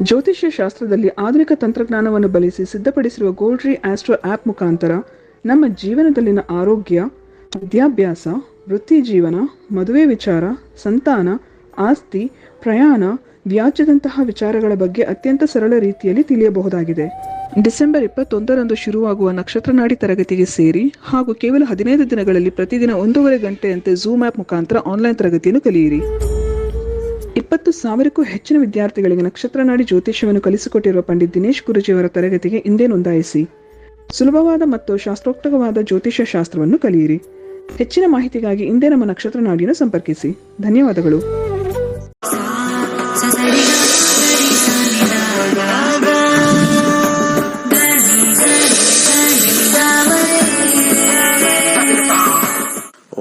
ಜ್ಯೋತಿಷ್ಯ ಶಾಸ್ತ್ರದಲ್ಲಿ ಆಧುನಿಕ ತಂತ್ರಜ್ಞಾನವನ್ನು ಬಳಸಿ ಸಿದ್ಧಪಡಿಸಿರುವ ಗೋಲ್ಡ್ರಿ ಆಸ್ಟ್ರೋ ಆ್ಯಪ್ ಮುಖಾಂತರ ನಮ್ಮ ಜೀವನದಲ್ಲಿನ ಆರೋಗ್ಯ, ವಿದ್ಯಾಭ್ಯಾಸ, ವೃತ್ತಿ ಜೀವನ, ಮದುವೆ ವಿಚಾರ, ಸಂತಾನ, ಆಸ್ತಿ, ಪ್ರಯಾಣ, ವ್ಯಾಜ್ಯದಂತಹ ವಿಚಾರಗಳ ಬಗ್ಗೆ ಅತ್ಯಂತ ಸರಳ ರೀತಿಯಲ್ಲಿ ತಿಳಿಯಬಹುದಾಗಿದೆ. ಡಿಸೆಂಬರ್ 21ರಂದು ಶುರುವಾಗುವ ನಕ್ಷತ್ರನಾಡಿ ತರಗತಿಗೆ ಸೇರಿ ಹಾಗೂ ಕೇವಲ 15 ದಿನಗಳಲ್ಲಿ ಪ್ರತಿದಿನ 1.5 ಗಂಟೆಯಂತೆ ಝೂಮ್ ಆ್ಯಪ್ ಮುಖಾಂತರ ಆನ್ಲೈನ್ ತರಗತಿಯನ್ನು ಕಲಿಯಿರಿ. 20,000ಕ್ಕೂ ಹೆಚ್ಚಿನ ವಿದ್ಯಾರ್ಥಿಗಳಿಗೆ ನಕ್ಷತ್ರನಾಡಿ ಜ್ಯೋತಿಷ್ಯವನ್ನು ಕಲಿಸಿಕೊಟ್ಟಿರುವ ಪಂಡಿತ್ ದಿನೇಶ್ ಗುರುಜಿಯವರ ತರಗತಿಗೆ ಇಂದೇ ನೋಂದಾಯಿಸಿ. ಸುಲಭವಾದ ಮತ್ತು ಶಾಸ್ತ್ರೋಕ್ತವಾದ ಜ್ಯೋತಿಷ್ಯ ಶಾಸ್ತ್ರವನ್ನು ಕಲಿಯಿರಿ. ಹೆಚ್ಚಿನ ಮಾಹಿತಿಗಾಗಿ ಇಂದೇ ನಮ್ಮ ನಕ್ಷತ್ರನಾಡಿಯನ್ನು ಸಂಪರ್ಕಿಸಿ. ಧನ್ಯವಾದಗಳು.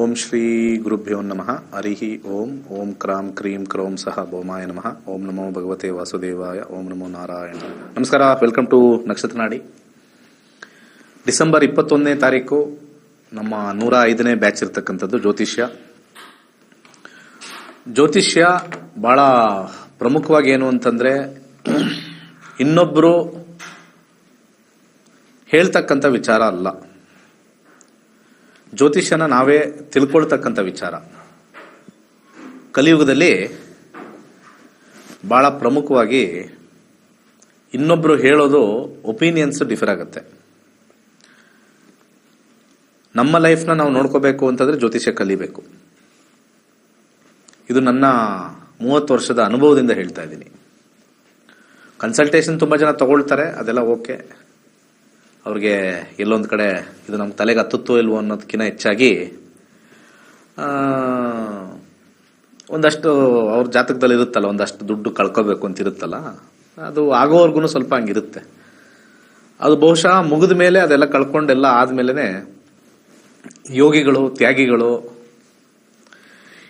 ಓಂ ಶ್ರೀ ಗುರುಭ್ಯೋ ನಮಃ. ಹರಿಹಿ ಓಂ. ಓಂ ಕ್ರಾಂ ಕ್ರೀಂ ಕ್ರೌಂ ಸಹ ಭೌಮಾಯ ನಮಃ. ಓಂ ನಮೋ ಭಗವತೆ ವಾಸುದೇವಾಯ. ಓಂ ನಮೋ ನಾರಾಯಣ. ನಮಸ್ಕಾರ. ವೆಲ್ಕಮ್ ಟು ನಕ್ಷತ್ರನಾಡಿ. ಡಿಸೆಂಬರ್ 21ನೇ ತಾರೀಕು ನಮ್ಮ 105ನೇ ಬ್ಯಾಚ್ ಇರ್ತಕ್ಕಂಥದ್ದು ಜ್ಯೋತಿಷ್ಯ ಬಹಳ ಪ್ರಮುಖವಾಗಿ ಏನು ಅಂತಂದ್ರೆ, ಇನ್ನೊಬ್ರು ಹೇಳ್ತಕ್ಕಂಥ ವಿಚಾರ ಅಲ್ಲ, ಜ್ಯೋತಿಷ್ಯನ ನಾವೇ ತಿಳ್ಕೊಳ್ತಕ್ಕಂಥ ವಿಚಾರ. ಕಲಿಯುಗದಲ್ಲಿ ಬಹಳ ಪ್ರಮುಖವಾಗಿ ಇನ್ನೊಬ್ರು ಹೇಳೋದು ಒಪಿನಿಯನ್ಸ್ ಡಿಫರ್ ಆಗುತ್ತೆ. ನಮ್ಮ ಲೈಫ್ನ ನಾವು ನೋಡ್ಕೋಬೇಕು ಅಂತಂದ್ರೆ ಜ್ಯೋತಿಷ್ಯ ಕಲಿಬೇಕು. ಇದು ನನ್ನ 30 ವರ್ಷದ ಅನುಭವದಿಂದ ಹೇಳ್ತಾ ಇದ್ದೀನಿ. ಕನ್ಸಲ್ಟೇಷನ್ ತುಂಬಾ ಜನ ತಗೊಳ್ತಾರೆ, ಅದೆಲ್ಲ ಓಕೆ. ಅವ್ರಿಗೆ ಎಲ್ಲೊಂದು ಕಡೆ ಇದು ನಮ್ಮ ತಲೆಗೆ ಹತ್ತುತ್ತೋ ಇಲ್ವೋ ಅನ್ನೋದಕ್ಕಿಂತ ಹೆಚ್ಚಾಗಿ ಒಂದಷ್ಟು ಅವ್ರ ಜಾತಕದಲ್ಲಿ ಇರುತ್ತಲ್ಲ, ಒಂದಷ್ಟು ದುಡ್ಡು ಕಳ್ಕೋಬೇಕು ಅಂತ ಇರುತ್ತಲ್ಲ, ಅದು ಆಗೋವರೆಗೂ ಸ್ವಲ್ಪ ಹಂಗಿರುತ್ತೆ. ಅದು ಬಹುಶಃ ಮುಗಿದ ಮೇಲೆ ಅದೆಲ್ಲ ಕಳ್ಕೊಂಡೆಲ್ಲ ಆದ್ಮೇಲೆ ಯೋಗಿಗಳು, ತ್ಯಾಗಿಗಳು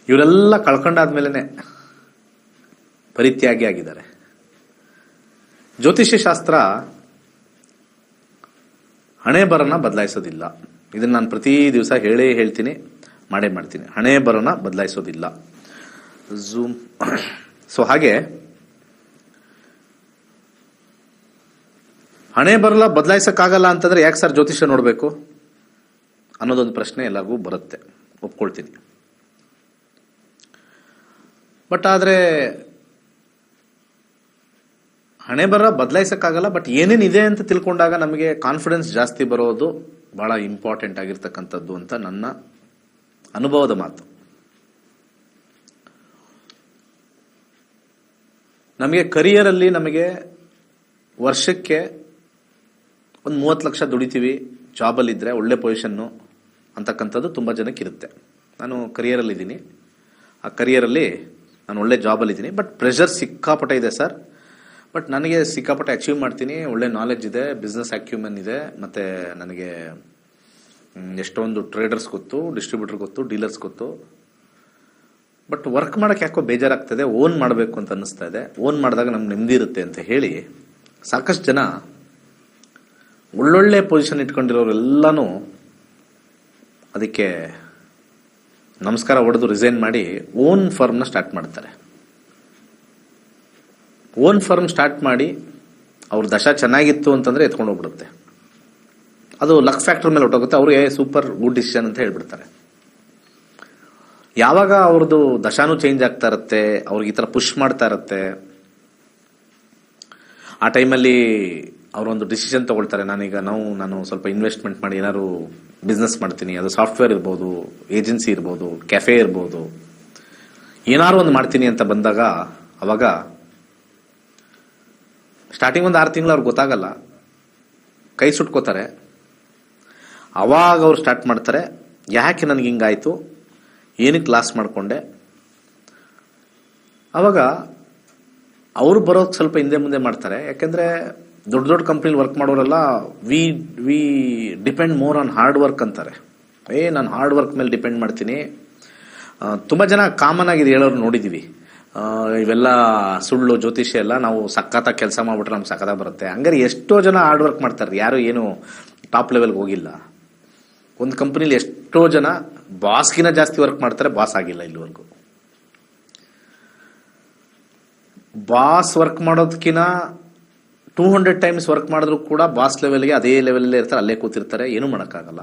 ಇವರೆಲ್ಲ ಕಳ್ಕೊಂಡಾದ್ಮೇಲೆ ಪರಿತ್ಯಾಗಿ ಆಗಿದ್ದಾರೆ. ಜ್ಯೋತಿಷ್ಯ ಶಾಸ್ತ್ರ ಹಣೆ ಬರನ ಬದಲಾಯಿಸೋದಿಲ್ಲ. ಇದನ್ನ ನಾನು ಪ್ರತಿ ದಿವಸ ಹೇಳ್ತೀನಿ, ಮಾಡೇ ಮಾಡ್ತೀನಿ. ಹಣೆ ಬರನ ಬದಲಾಯಿಸೋದಿಲ್ಲ. ಸೊ ಹಾಗೆ ಹಣೆ ಬರಲ ಬದಲಾಯಿಸಕ್ಕಾಗಲ್ಲ ಅಂತಂದ್ರೆ ಯಾಕೆ ಸರ್ ಜ್ಯೋತಿಷ್ಯ ನೋಡ್ಬೇಕು ಅನ್ನೋದೊಂದು ಪ್ರಶ್ನೆ ಎಲ್ಲರಿಗೂ ಬರುತ್ತೆ, ಒಪ್ಕೊಳ್ತೀನಿ. ಬಟ್ ಆದ್ರೆ ಹಣೆ ಬರ ಬದಲಾಯಿಸಕ್ಕಾಗಲ್ಲ, ಬಟ್ ಏನೇನಿದೆ ಅಂತ ತಿಳ್ಕೊಂಡಾಗ ನಮಗೆ ಕಾನ್ಫಿಡೆನ್ಸ್ ಜಾಸ್ತಿ ಬರೋದು ಬಹಳ ಇಂಪಾರ್ಟೆಂಟ್ ಆಗಿರ್ತಕ್ಕಂಥದ್ದು ಅಂತ ನನ್ನ ಅನುಭವದ ಮಾತು. ನಮಗೆ ಕರಿಯರ್ ಅಲ್ಲಿ ನಮಗೆ ವರ್ಷಕ್ಕೆ ಒಂದು 30 ಲಕ್ಷ ದುಡಿತೀವಿ, ಜಾಬಲ್ಲಿ ಇದ್ರೆ ಒಳ್ಳೆ ಪೊಸಿಷನ್ನು ಅಂತಕ್ಕಂಥದ್ದು ತುಂಬಾ ಜನಕ್ಕೆ ಇರುತ್ತೆ. ನಾನು ಕರಿಯರಲ್ಲಿ ಇದ್ದೀನಿ, ಆ ಕರಿಯರಲ್ಲಿ ನಾನು ಒಳ್ಳೆ ಜಾಬಲ್ಲಿ ಇದ್ದೀನಿ, ಬಟ್ ಪ್ರೆಷರ್ ಸಿಕ್ಕಾಪಟ್ಟೆ ಇದೆ ಸರ್. ಬಟ್ ನನಗೆ ಸಿಕ್ಕಾಪಟ್ಟೆ ಅಚೀವ್ ಮಾಡ್ತೀನಿ, ಒಳ್ಳೆ ನಾಲೆಜ್ ಇದೆ, ಬಿಸ್ನೆಸ್ ಅಕ್ಯೂಮೆನ್ ಇದೆ, ಮತ್ತೆ ನನಗೆ ಎಷ್ಟೊಂದು ಟ್ರೇಡರ್ಸ್ ಗೊತ್ತು, ಡಿಸ್ಟ್ರಿಬ್ಯೂಟರ್ ಗೊತ್ತು, ಡೀಲರ್ಸ್ ಗೊತ್ತು. ಬಟ್ ವರ್ಕ್ ಮಾಡಕ್ಕೆ ಯಾಕೋ ಬೇಜಾರಾಗ್ತದೆ, ಓನ್ ಮಾಡಬೇಕು ಅಂತ ಅನ್ನಿಸ್ತಾ ಇದೆ, ಓನ್ ಮಾಡಿದಾಗ ನಮ್ಗೆ ನೆಮ್ಮದಿ ಇರುತ್ತೆ ಅಂತ ಹೇಳಿ ಸಾಕಷ್ಟು ಜನ ಒಳ್ಳೊಳ್ಳೆ ಪೊಸಿಷನ್ ಇಟ್ಕೊಂಡಿರೋರೆಲ್ಲಾನು ಅದಕ್ಕೆ ನಮಸ್ಕಾರ ಹೊಡೆದು ರಿಸೈನ್ ಮಾಡಿ ಓನ್ ಫರ್ಮ್ನ ಸ್ಟಾರ್ಟ್ ಮಾಡ್ತಾರೆ. ಓನ್ ಫರ್ಮ್ ಸ್ಟಾರ್ಟ್ ಮಾಡಿ ಅವ್ರ ದಶ ಚೆನ್ನಾಗಿತ್ತು ಅಂತಂದ್ರೆ ಎತ್ಕೊಂಡು ಹೋಗ್ಬಿಡುತ್ತೆ. ಅದು ಲಕ್ ಫ್ಯಾಕ್ಟರ್ ಮೇಲೆ ಹೊಟ್ಟೋಗುತ್ತೆ. ಅವ್ರಿಗೆ ಸೂಪರ್ ಗುಡ್ ಡಿಸಿಷನ್ ಅಂತ ಹೇಳ್ಬಿಡ್ತಾರೆ. ಯಾವಾಗ ಅವ್ರದ್ದು ದಶಾನು ಚೇಂಜ್ ಆಗ್ತಾ ಇರುತ್ತೆ, ಅವ್ರಿಗೆ ಈ ತರ ಪುಷ್ ಮಾಡ್ತಾ ಇರುತ್ತೆ, ಆ ಟೈಮಲ್ಲಿ ಅವರೊಂದು ಡಿಸಿಷನ್ ತಗೊಳ್ತಾರೆ. ನಾನು ಸ್ವಲ್ಪ ಇನ್ವೆಸ್ಟ್ಮೆಂಟ್ ಮಾಡಿ ಏನಾದ್ರು ಬಿಸ್ನೆಸ್ ಮಾಡ್ತೀನಿ. ಅದು ಸಾಫ್ಟ್ವೇರ್ ಇರ್ಬೋದು, ಏಜೆನ್ಸಿ ಇರ್ಬೋದು, ಕೆಫೆ ಇರ್ಬೋದು, ಏನಾದ್ರು ಒಂದು ಮಾಡ್ತೀನಿ ಅಂತ ಬಂದಾಗ ಅವಾಗ ಸ್ಟಾರ್ಟಿಂಗ್ ಒಂದು 6 ತಿಂಗಳು ಅವ್ರಿಗೆ ಗೊತ್ತಾಗಲ್ಲ, ಕೈ ಸುಟ್ಕೋತಾರೆ. ಅವಾಗ ಅವ್ರು ಸ್ಟಾರ್ಟ್ ಮಾಡ್ತಾರೆ, ಯಾಕೆ ನನಗೆ ಹಿಂಗಾಯ್ತು, ಏನಕ್ಕೆ ಲಾಸ್ ಮಾಡ್ಕೊಂಡೆ. ಅವಾಗ ಅವ್ರು ಬರೋಕ್ ಸ್ವಲ್ಪ ಹಿಂದೆ ಮುಂದೆ ಮಾಡ್ತಾರೆ. ಯಾಕೆಂದ್ರೆ ದೊಡ್ಡ ದೊಡ್ಡ ಕಂಪ್ನಿಲಿ ವರ್ಕ್ ಮಾಡೋರೆಲ್ಲ we depend more on hard work ಅಂತಾರೆ. ನಾನು ಹಾರ್ಡ್ ವರ್ಕ್ ಮೇಲೆ ಡಿಪೆಂಡ್ ಮಾಡ್ತೀನಿ. ತುಂಬಾ ಜನ ಕಾಮನ್ ಆಗಿ ಹೇಳೋರು ನೋಡಿದೀವಿ. ಇವೆಲ್ಲ ಸುಳ್ಳು, ಜ್ಯೋತಿಷ್ಯ ಎಲ್ಲ, ನಾವು ಸಖತ್ತಾಗಿ ಕೆಲಸ ಮಾಡ್ಬಿಟ್ರೆ ನಮ್ಗೆ ಸಖತ್ತಾಗಿ ಬರುತ್ತೆ. ಹಂಗಾರೆ ಎಷ್ಟೋ ಜನ ಹಾರ್ಡ್ ವರ್ಕ್ ಮಾಡ್ತಾರೆ, ಯಾರು ಏನು ಟಾಪ್ ಲೆವೆಲ್ಗೆ ಹೋಗಿಲ್ಲ. ಒಂದು ಕಂಪನಿಲಿ ಎಷ್ಟೋ ಜನ ಬಾಸ್ಗಿನ ಜಾಸ್ತಿ ವರ್ಕ್ ಮಾಡ್ತಾರೆ, ಬಾಸ್ ಆಗಿಲ್ಲ ಇಲ್ಲಿವರೆಗೂ. ಬಾಸ್ ವರ್ಕ್ ಮಾಡೋದಕ್ಕಿಂತ 200 ಟೈಮ್ಸ್ ವರ್ಕ್ ಮಾಡಿದ್ರು ಕೂಡ ಬಾಸ್ ಲೆವೆಲ್ಗೆ ಅದೇ ಲೆವೆಲಲ್ಲೇ ಇರ್ತಾರೆ, ಅಲ್ಲೇ ಕೂತಿರ್ತಾರೆ, ಏನೂ ಮಾಡೋಕ್ಕಾಗಲ್ಲ.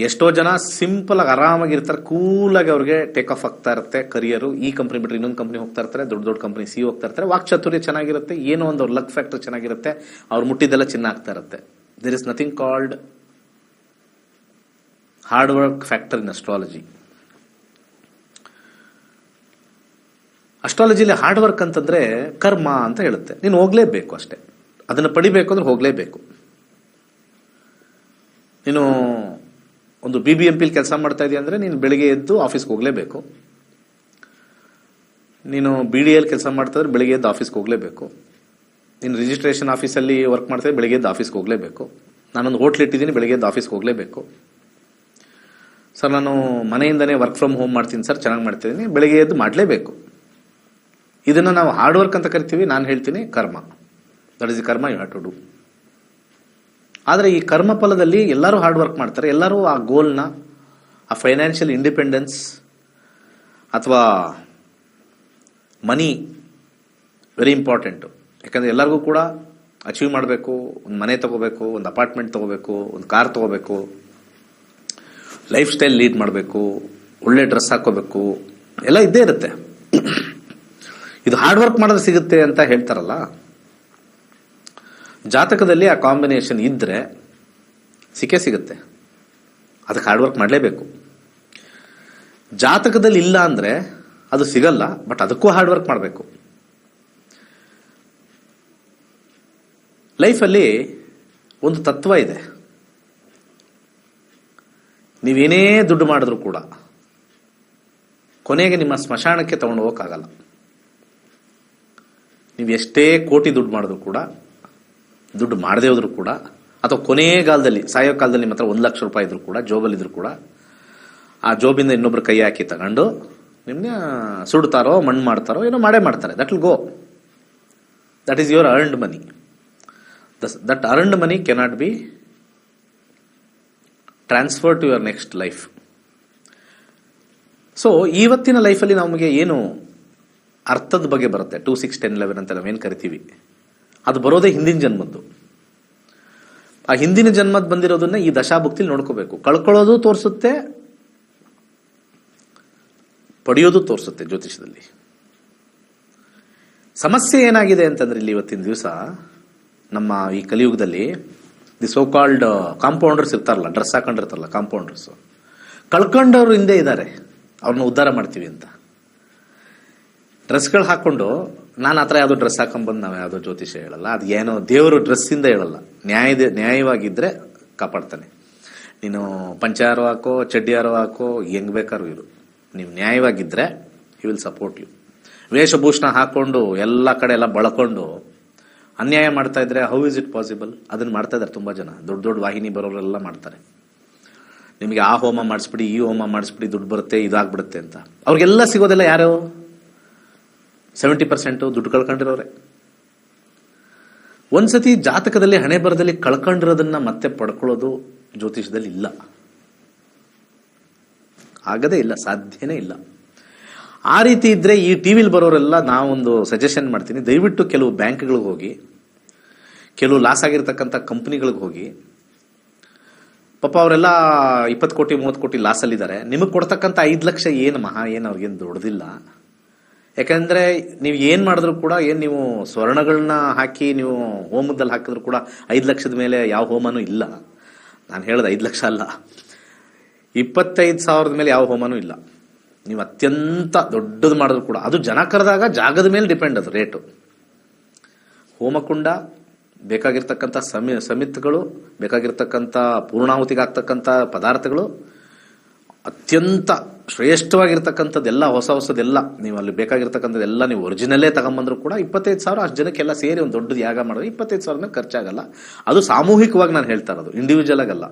ಎಷ್ಟೋ ಜನ ಸಿಂಪಲ್ ಆಗಿ ಆರಾಮಾಗಿರ್ತಾರೆ, ಕೂಲಾಗಿ ಅವ್ರಿಗೆ ಟೇಕ್ ಆಫ್ ಆಗ್ತಾ ಇರುತ್ತೆ ಕರಿಯರು. ಈ ಕಂಪ್ನಿ ಬಿಟ್ಟರೆ ಇನ್ನೊಂದು ಕಂಪ್ನಿ ಹೋಗ್ತಾ ಇರ್ತಾರೆ, ದೊಡ್ಡ ದೊಡ್ಡ ಕಂಪ್ನಿ ಸಿ ಹೋಗ್ತಾ ಇರ್ತಾರೆ. ವಾಕ್ಚಾತುರ್ಯ ಚೆನ್ನಾಗಿರುತ್ತೆ, ಏನೋ ಒಂದು ಅವ್ರ ಲಕ್ ಫ್ಯಾಕ್ಟರ್ ಚೆನ್ನಾಗಿರುತ್ತೆ, ಅವ್ರು ಮುಟ್ಟಿದ್ದೆಲ್ಲ ಚಿನ್ನ ಆಗ್ತಾ ಇರುತ್ತೆ. There is nothing called hard work factor in astrology. ಅಸ್ಟ್ರಾಲಜಿಲಿ ಹಾರ್ಡ್ ವರ್ಕ್ ಅಂತಂದ್ರೆ ಕರ್ಮ ಅಂತ ಹೇಳುತ್ತೆ. ನೀನು ಹೋಗ್ಲೇಬೇಕು ಅಷ್ಟೇ, ಅದನ್ನು ಪಡಿಬೇಕು ಅಂದ್ರೆ ಹೋಗ್ಲೇಬೇಕು. ನೀನು ಒಂದು BBMP ಕೆಲಸ ಮಾಡ್ತಾ ಇದೆಯಾ ಅಂದ್ರೆ ನೀನು ಬೆಳಿಗ್ಗೆ ಎದ್ದು ಆಫೀಸ್ಗೆ ಹೋಗ್ಲೇಬೇಕು. ನೀನು BDL ಕೆಲಸ ಮಾಡ್ತಾ ಇದ್ರೆ ಬೆಳಿಗ್ಗೆ ಎದ್ದು ಆಫೀಸ್ಗೆ ಹೋಗ್ಲೇಬೇಕು. ನೀನು ರಿಜಿಸ್ಟ್ರೇಷನ್ ಆಫೀಸಲ್ಲಿ ವರ್ಕ್ ಮಾಡ್ತಾ ಇದ್ರೆ ಬೆಳಿಗ್ಗೆ ಎದ್ದು ಆಫೀಸ್ಗೆ ಹೋಗ್ಲೇಬೇಕು. ನಾನೊಂದು ಹೋಟ್ಲ್ ಇಟ್ಟಿದ್ದೀನಿ, ಬೆಳಿಗ್ಗೆ ಎದ್ದು ಆಫೀಸ್ಗೆ ಹೋಗ್ಲೇಬೇಕು. ಸರ್ ನಾನು ಮನೆಯಿಂದನೇ ವರ್ಕ್ ಫ್ರಮ್ ಹೋಮ್ ಮಾಡ್ತೀನಿ ಸರ್, ಚೆನ್ನಾಗಿ ಮಾಡ್ತಿದ್ದೀನಿ, ಬೆಳಿಗ್ಗೆ ಎದ್ದು ಮಾಡಲೇಬೇಕು. ಇದನ್ನು ನಾವು ಹಾರ್ಡ್ ವರ್ಕ್ ಅಂತ ಕರಿತೀವಿ. ನಾನು ಹೇಳ್ತೀನಿ ಕರ್ಮ, ದಟ್ ಇಸ್ ದಿ ಕರ್ಮ ಯು ಹ್ಯಾವ್ ಟು ಡೂ. ಆದರೆ ಈ ಕರ್ಮ ಫಲದಲ್ಲಿ ಎಲ್ಲರೂ ಹಾರ್ಡ್ ವರ್ಕ್ ಮಾಡ್ತಾರೆ, ಎಲ್ಲರೂ ಆ ಗೋಲ್ನ, ಆ ಫೈನಾನ್ಷಿಯಲ್ ಇಂಡಿಪೆಂಡೆನ್ಸ್ ಅಥವಾ ಮನಿ ವೆರಿ ಇಂಪಾರ್ಟೆಂಟು. ಯಾಕಂದರೆ ಎಲ್ಲರಿಗೂ ಕೂಡ ಅಚೀವ್ ಮಾಡಬೇಕು, ಒಂದು ಮನೆ ತಗೋಬೇಕು, ಒಂದು ಅಪಾರ್ಟ್ಮೆಂಟ್ ತಗೋಬೇಕು, ಒಂದು ಕಾರ್ ತಗೋಬೇಕು, ಲೈಫ್ ಸ್ಟೈಲ್ ಲೀಡ್ ಮಾಡಬೇಕು, ಒಳ್ಳೆ ಡ್ರೆಸ್ ಹಾಕೋಬೇಕು, ಎಲ್ಲ ಇದ್ದೇ ಇರುತ್ತೆ. ಇದು ಹಾರ್ಡ್ ವರ್ಕ್ ಮಾಡಿದ್ರೆ ಸಿಗುತ್ತೆ ಅಂತ ಹೇಳ್ತಾರಲ್ಲ, ಜಾತಕದಲ್ಲಿ ಆ ಕಾಂಬಿನೇಷನ್ ಇದ್ರೆ ಸಿಕ್ಕೇ ಸಿಗುತ್ತೆ. ಅದಕ್ಕೆ ಹಾರ್ಡ್ ವರ್ಕ್ ಮಾಡಲೇಬೇಕು. ಜಾತಕದಲ್ಲಿ ಇಲ್ಲ ಅಂದ್ರೆ ಅದು ಸಿಗಲ್ಲ, ಬಟ್ ಅದಕ್ಕೂ ಹಾರ್ಡ್ ವರ್ಕ್ ಮಾಡಬೇಕು. ಲೈಫಲ್ಲಿ ಒಂದು ತತ್ವ ಇದೆ, ನೀವೇನೇ ದುಡ್ಡು ಮಾಡಿದ್ರು ಕೂಡ ಕೊನೆಗೆ ನಿಮ್ಮ ಸ್ಮಶಾನಕ್ಕೆ ತಗೊಂಡು ಹೋಗೋಕ್ಕಾಗಲ್ಲ. ನೀವು ಎಷ್ಟೇ ಕೋಟಿ ದುಡ್ಡು ಮಾಡಿದ್ರು ಕೂಡ, ದುಡ್ಡು ಮಾಡದೇ ಹೋದ್ರು ಕೂಡ, ಅಥವಾ ಕೊನೆಗಾಲದಲ್ಲಿ ಸಾಯೋ ಕಾಲದಲ್ಲಿ ನಿಮ್ಮ ಹತ್ರ 1 ಲಕ್ಷ ರೂಪಾಯಿ ಇದ್ರು ಕೂಡ, ಜೋಬಲ್ಲಿದ್ರು ಕೂಡ, ಆ ಜೋಬಿಂದ ಇನ್ನೊಬ್ರು ಕೈ ಹಾಕಿ ತಗೊಂಡು ನಿಮ್ಮನ್ನ ಸುಡ್ತಾರೋ ಮಣ್ಣು ಮಾಡ್ತಾರೋ ಏನೋ ಮಾಡೇ ಮಾಡ್ತಾರೆ. That will go. That is your earned money. That earned money cannot be transfer to your next life. So ಇವತ್ತಿನ ಲೈಫಲ್ಲಿ ನಮಗೆ ಏನು ಅರ್ಥದ ಬಗ್ಗೆ ಬರುತ್ತೆ, 2, 6, 10, 11 ಅಂತ ನಾವೇನು ಕರಿತೀವಿ, ಅದು ಬರೋದೇ ಹಿಂದಿನ ಜನ್ಮದ್ದು. ಆ ಹಿಂದಿನ ಜನ್ಮದ ಬಂದಿರೋದನ್ನ ಈ ದಶಾಭುಕ್ತಿಲಿ ನೋಡ್ಕೋಬೇಕು. ಕಳ್ಕೊಳ್ಳೋದು ತೋರಿಸುತ್ತೆ, ಪಡೆಯೋದು ತೋರಿಸುತ್ತೆ ಜ್ಯೋತಿಷದಲ್ಲಿ. ಸಮಸ್ಯೆ ಏನಾಗಿದೆ ಅಂತಂದ್ರೆ ಇಲ್ಲಿ ಇವತ್ತಿನ ದಿವಸ ನಮ್ಮ ಈ ಕಲಿಯುಗದಲ್ಲಿ ದಿ ಸೋ ಕಾಲ್ಡ್ ಕಾಂಪೌಂಡರ್ಸ್ ಇರ್ತಾರಲ್ಲ, ಡ್ರೆಸ್ ಹಾಕೊಂಡಿರ್ತಾರಲ್ಲ ಕಾಂಪೌಂಡರ್ಸ್, ಕಳ್ಕೊಂಡವ್ರು ಹಿಂದೆ ಇದ್ದಾರೆ, ಅವ್ರನ್ನ ಉದ್ಧಾರ ಮಾಡ್ತೀವಿ ಅಂತ ಡ್ರೆಸ್ಗಳು ಹಾಕೊಂಡು. ನಾನು ಆ ಥರ ಯಾವುದೋ ಡ್ರೆಸ್ ಹಾಕೊಂಡ್ಬಂದು ನಾವು ಯಾವುದೋ ಜ್ಯೋತಿಷ ಹೇಳಲ್ಲ, ಅದು ಏನೋ ದೇವರು ಡ್ರೆಸ್ಸಿಂದ ಹೇಳಲ್ಲ. ನ್ಯಾಯವಾಗಿದ್ದರೆ ಕಾಪಾಡ್ತಾನೆ. ನೀನು ಪಂಚಾರೋ ಹಾಕೋ, ಚಡ್ಡಿಯಾರೋ ಹಾಕೋ, ಹೆಂಗ್ ಬೇಕಾದ್ರೂ ಇರು, ನೀವು ನ್ಯಾಯವಾಗಿದ್ದರೆ ಹಿ ವಿಲ್ ಸಪೋರ್ಟ್ ಯು. ವೇಷಭೂಷಣ ಹಾಕೊಂಡು ಎಲ್ಲ ಕಡೆ ಎಲ್ಲ ಬಳಕೊಂಡು ಅನ್ಯಾಯ ಮಾಡ್ತಾ ಇದ್ರೆ ಹೌ ಇಸ್ ಇಟ್ ಪಾಸಿಬಲ್? ಅದನ್ನು ಮಾಡ್ತಾ ಇದ್ದಾರೆ ತುಂಬ ಜನ. ದೊಡ್ಡ ದೊಡ್ಡ ವಾಹಿನಿ ಬರೋರೆಲ್ಲ ಮಾಡ್ತಾರೆ. ನಿಮಗೆ ಆ ಹೋಮ ಮಾಡಿಸ್ಬಿಡಿ, ಈ ಹೋಮ ಮಾಡಿಸ್ಬಿಡಿ, ದುಡ್ಡು ಬರುತ್ತೆ, ಇದಾಗ್ಬಿಡುತ್ತೆ ಅಂತ. ಅವ್ರಿಗೆಲ್ಲ ಸಿಗೋದೆಲ್ಲ ಯಾರು? 70% ದುಡ್ಡು ಕಳ್ಕೊಂಡಿರೋರೆ. ಒಂದ್ಸತಿ ಜಾತಕದಲ್ಲಿ ಹಣೆ ಬರದಲ್ಲಿ ಕಳ್ಕೊಂಡಿರೋದನ್ನ ಮತ್ತೆ ಪಡ್ಕೊಳ್ಳೋದು ಜ್ಯೋತಿಷದಲ್ಲಿ ಇಲ್ಲ, ಆಗದೇ ಇಲ್ಲ, ಸಾಧ್ಯನೇ ಇಲ್ಲ. ಆ ರೀತಿ ಇದ್ರೆ ಈ ಟಿವಿಲಿ ಬರೋರೆಲ್ಲ ನಾವೊಂದು ಸಜೆಷನ್ ಮಾಡ್ತೀನಿ, ದಯವಿಟ್ಟು ಕೆಲವು ಬ್ಯಾಂಕ್ಗಳಿಗೆ ಹೋಗಿ, ಕೆಲವು ಲಾಸ್ ಆಗಿರ್ತಕ್ಕಂಥ ಕಂಪ್ನಿಗಳಿಗೆ ಹೋಗಿ. ಪಾಪ ಅವರೆಲ್ಲ 20 ಕೋಟಿ 30 ಕೋಟಿ ಲಾಸಲ್ಲಿದ್ದಾರೆ. ನಿಮಗೆ ಕೊಡ್ತಕ್ಕಂಥ 5 ಲಕ್ಷ ಏನು ಏನು ಅವ್ರಿಗೇನು ದೊಡ್ಡದಿಲ್ಲ. ಯಾಕಂದ್ರೆ ನೀವು ಏನ್ ಮಾಡಿದ್ರು ಕೂಡ, ಏನ್ ನೀವು ಸ್ವರ್ಣಗಳನ್ನ ಹಾಕಿ ನೀವು ಹೋಮದಲ್ಲಿ ಹಾಕಿದ್ರು ಕೂಡ 5 ಲಕ್ಷದ ಮೇಲೆ ಯಾವ ಹೋಮನೂ ಇಲ್ಲ. ನಾನು ಹೇಳೋದು 5 ಲಕ್ಷ ಅಲ್ಲ, 25,000 ಮೇಲೆ ಯಾವ ಹೋಮನೂ ಇಲ್ಲ. ನೀವು ಅತ್ಯಂತ ದೊಡ್ಡದು ಮಾಡಿದ್ರು ಕೂಡ ಅದು ಜನ ಕರೆದಾಗ ಜಾಗದ ಮೇಲೆ ಡಿಪೆಂಡ್. ಅದು ರೇಟು. ಹೋಮಕುಂಡ, ಬೇಕಾಗಿರ್ತಕ್ಕಂಥ ಸಮಿತಿಗಳು, ಬೇಕಾಗಿರ್ತಕ್ಕಂಥ ಪೂರ್ಣಾಹುತಿಗೆ ಆಗ್ತಕ್ಕಂಥ ಪದಾರ್ಥಗಳು, ಅತ್ಯಂತ ಶ್ರೇಷ್ಠವಾಗಿರ್ತಕ್ಕಂಥದ್ದೆಲ್ಲ, ಹೊಸದೆಲ್ಲ ನೀವು ಅಲ್ಲಿ ಬೇಕಾಗಿರ್ತಕ್ಕಂಥದ್ದೆಲ್ಲ ನೀವು ಒರಿಜಿನಲ್ಲೇ ತಗೊಂಬಂದ್ರು ಕೂಡ 25,000 ಅಷ್ಟು ಜನಕ್ಕೆಲ್ಲ ಸೇರಿ ಒಂದು ದೊಡ್ಡದು ಯಾಗ ಮಾಡಿದ್ರೆ 25,000 ಮೇಲೆ ಖರ್ಚಾಗಲ್ಲ. ಅದು ಸಾಮೂಹಿಕವಾಗಿ ನಾನು ಹೇಳ್ತಾ ಇರೋದು, ಇಂಡಿವಿಜುವಲ್ ಆಗಲ್ಲ.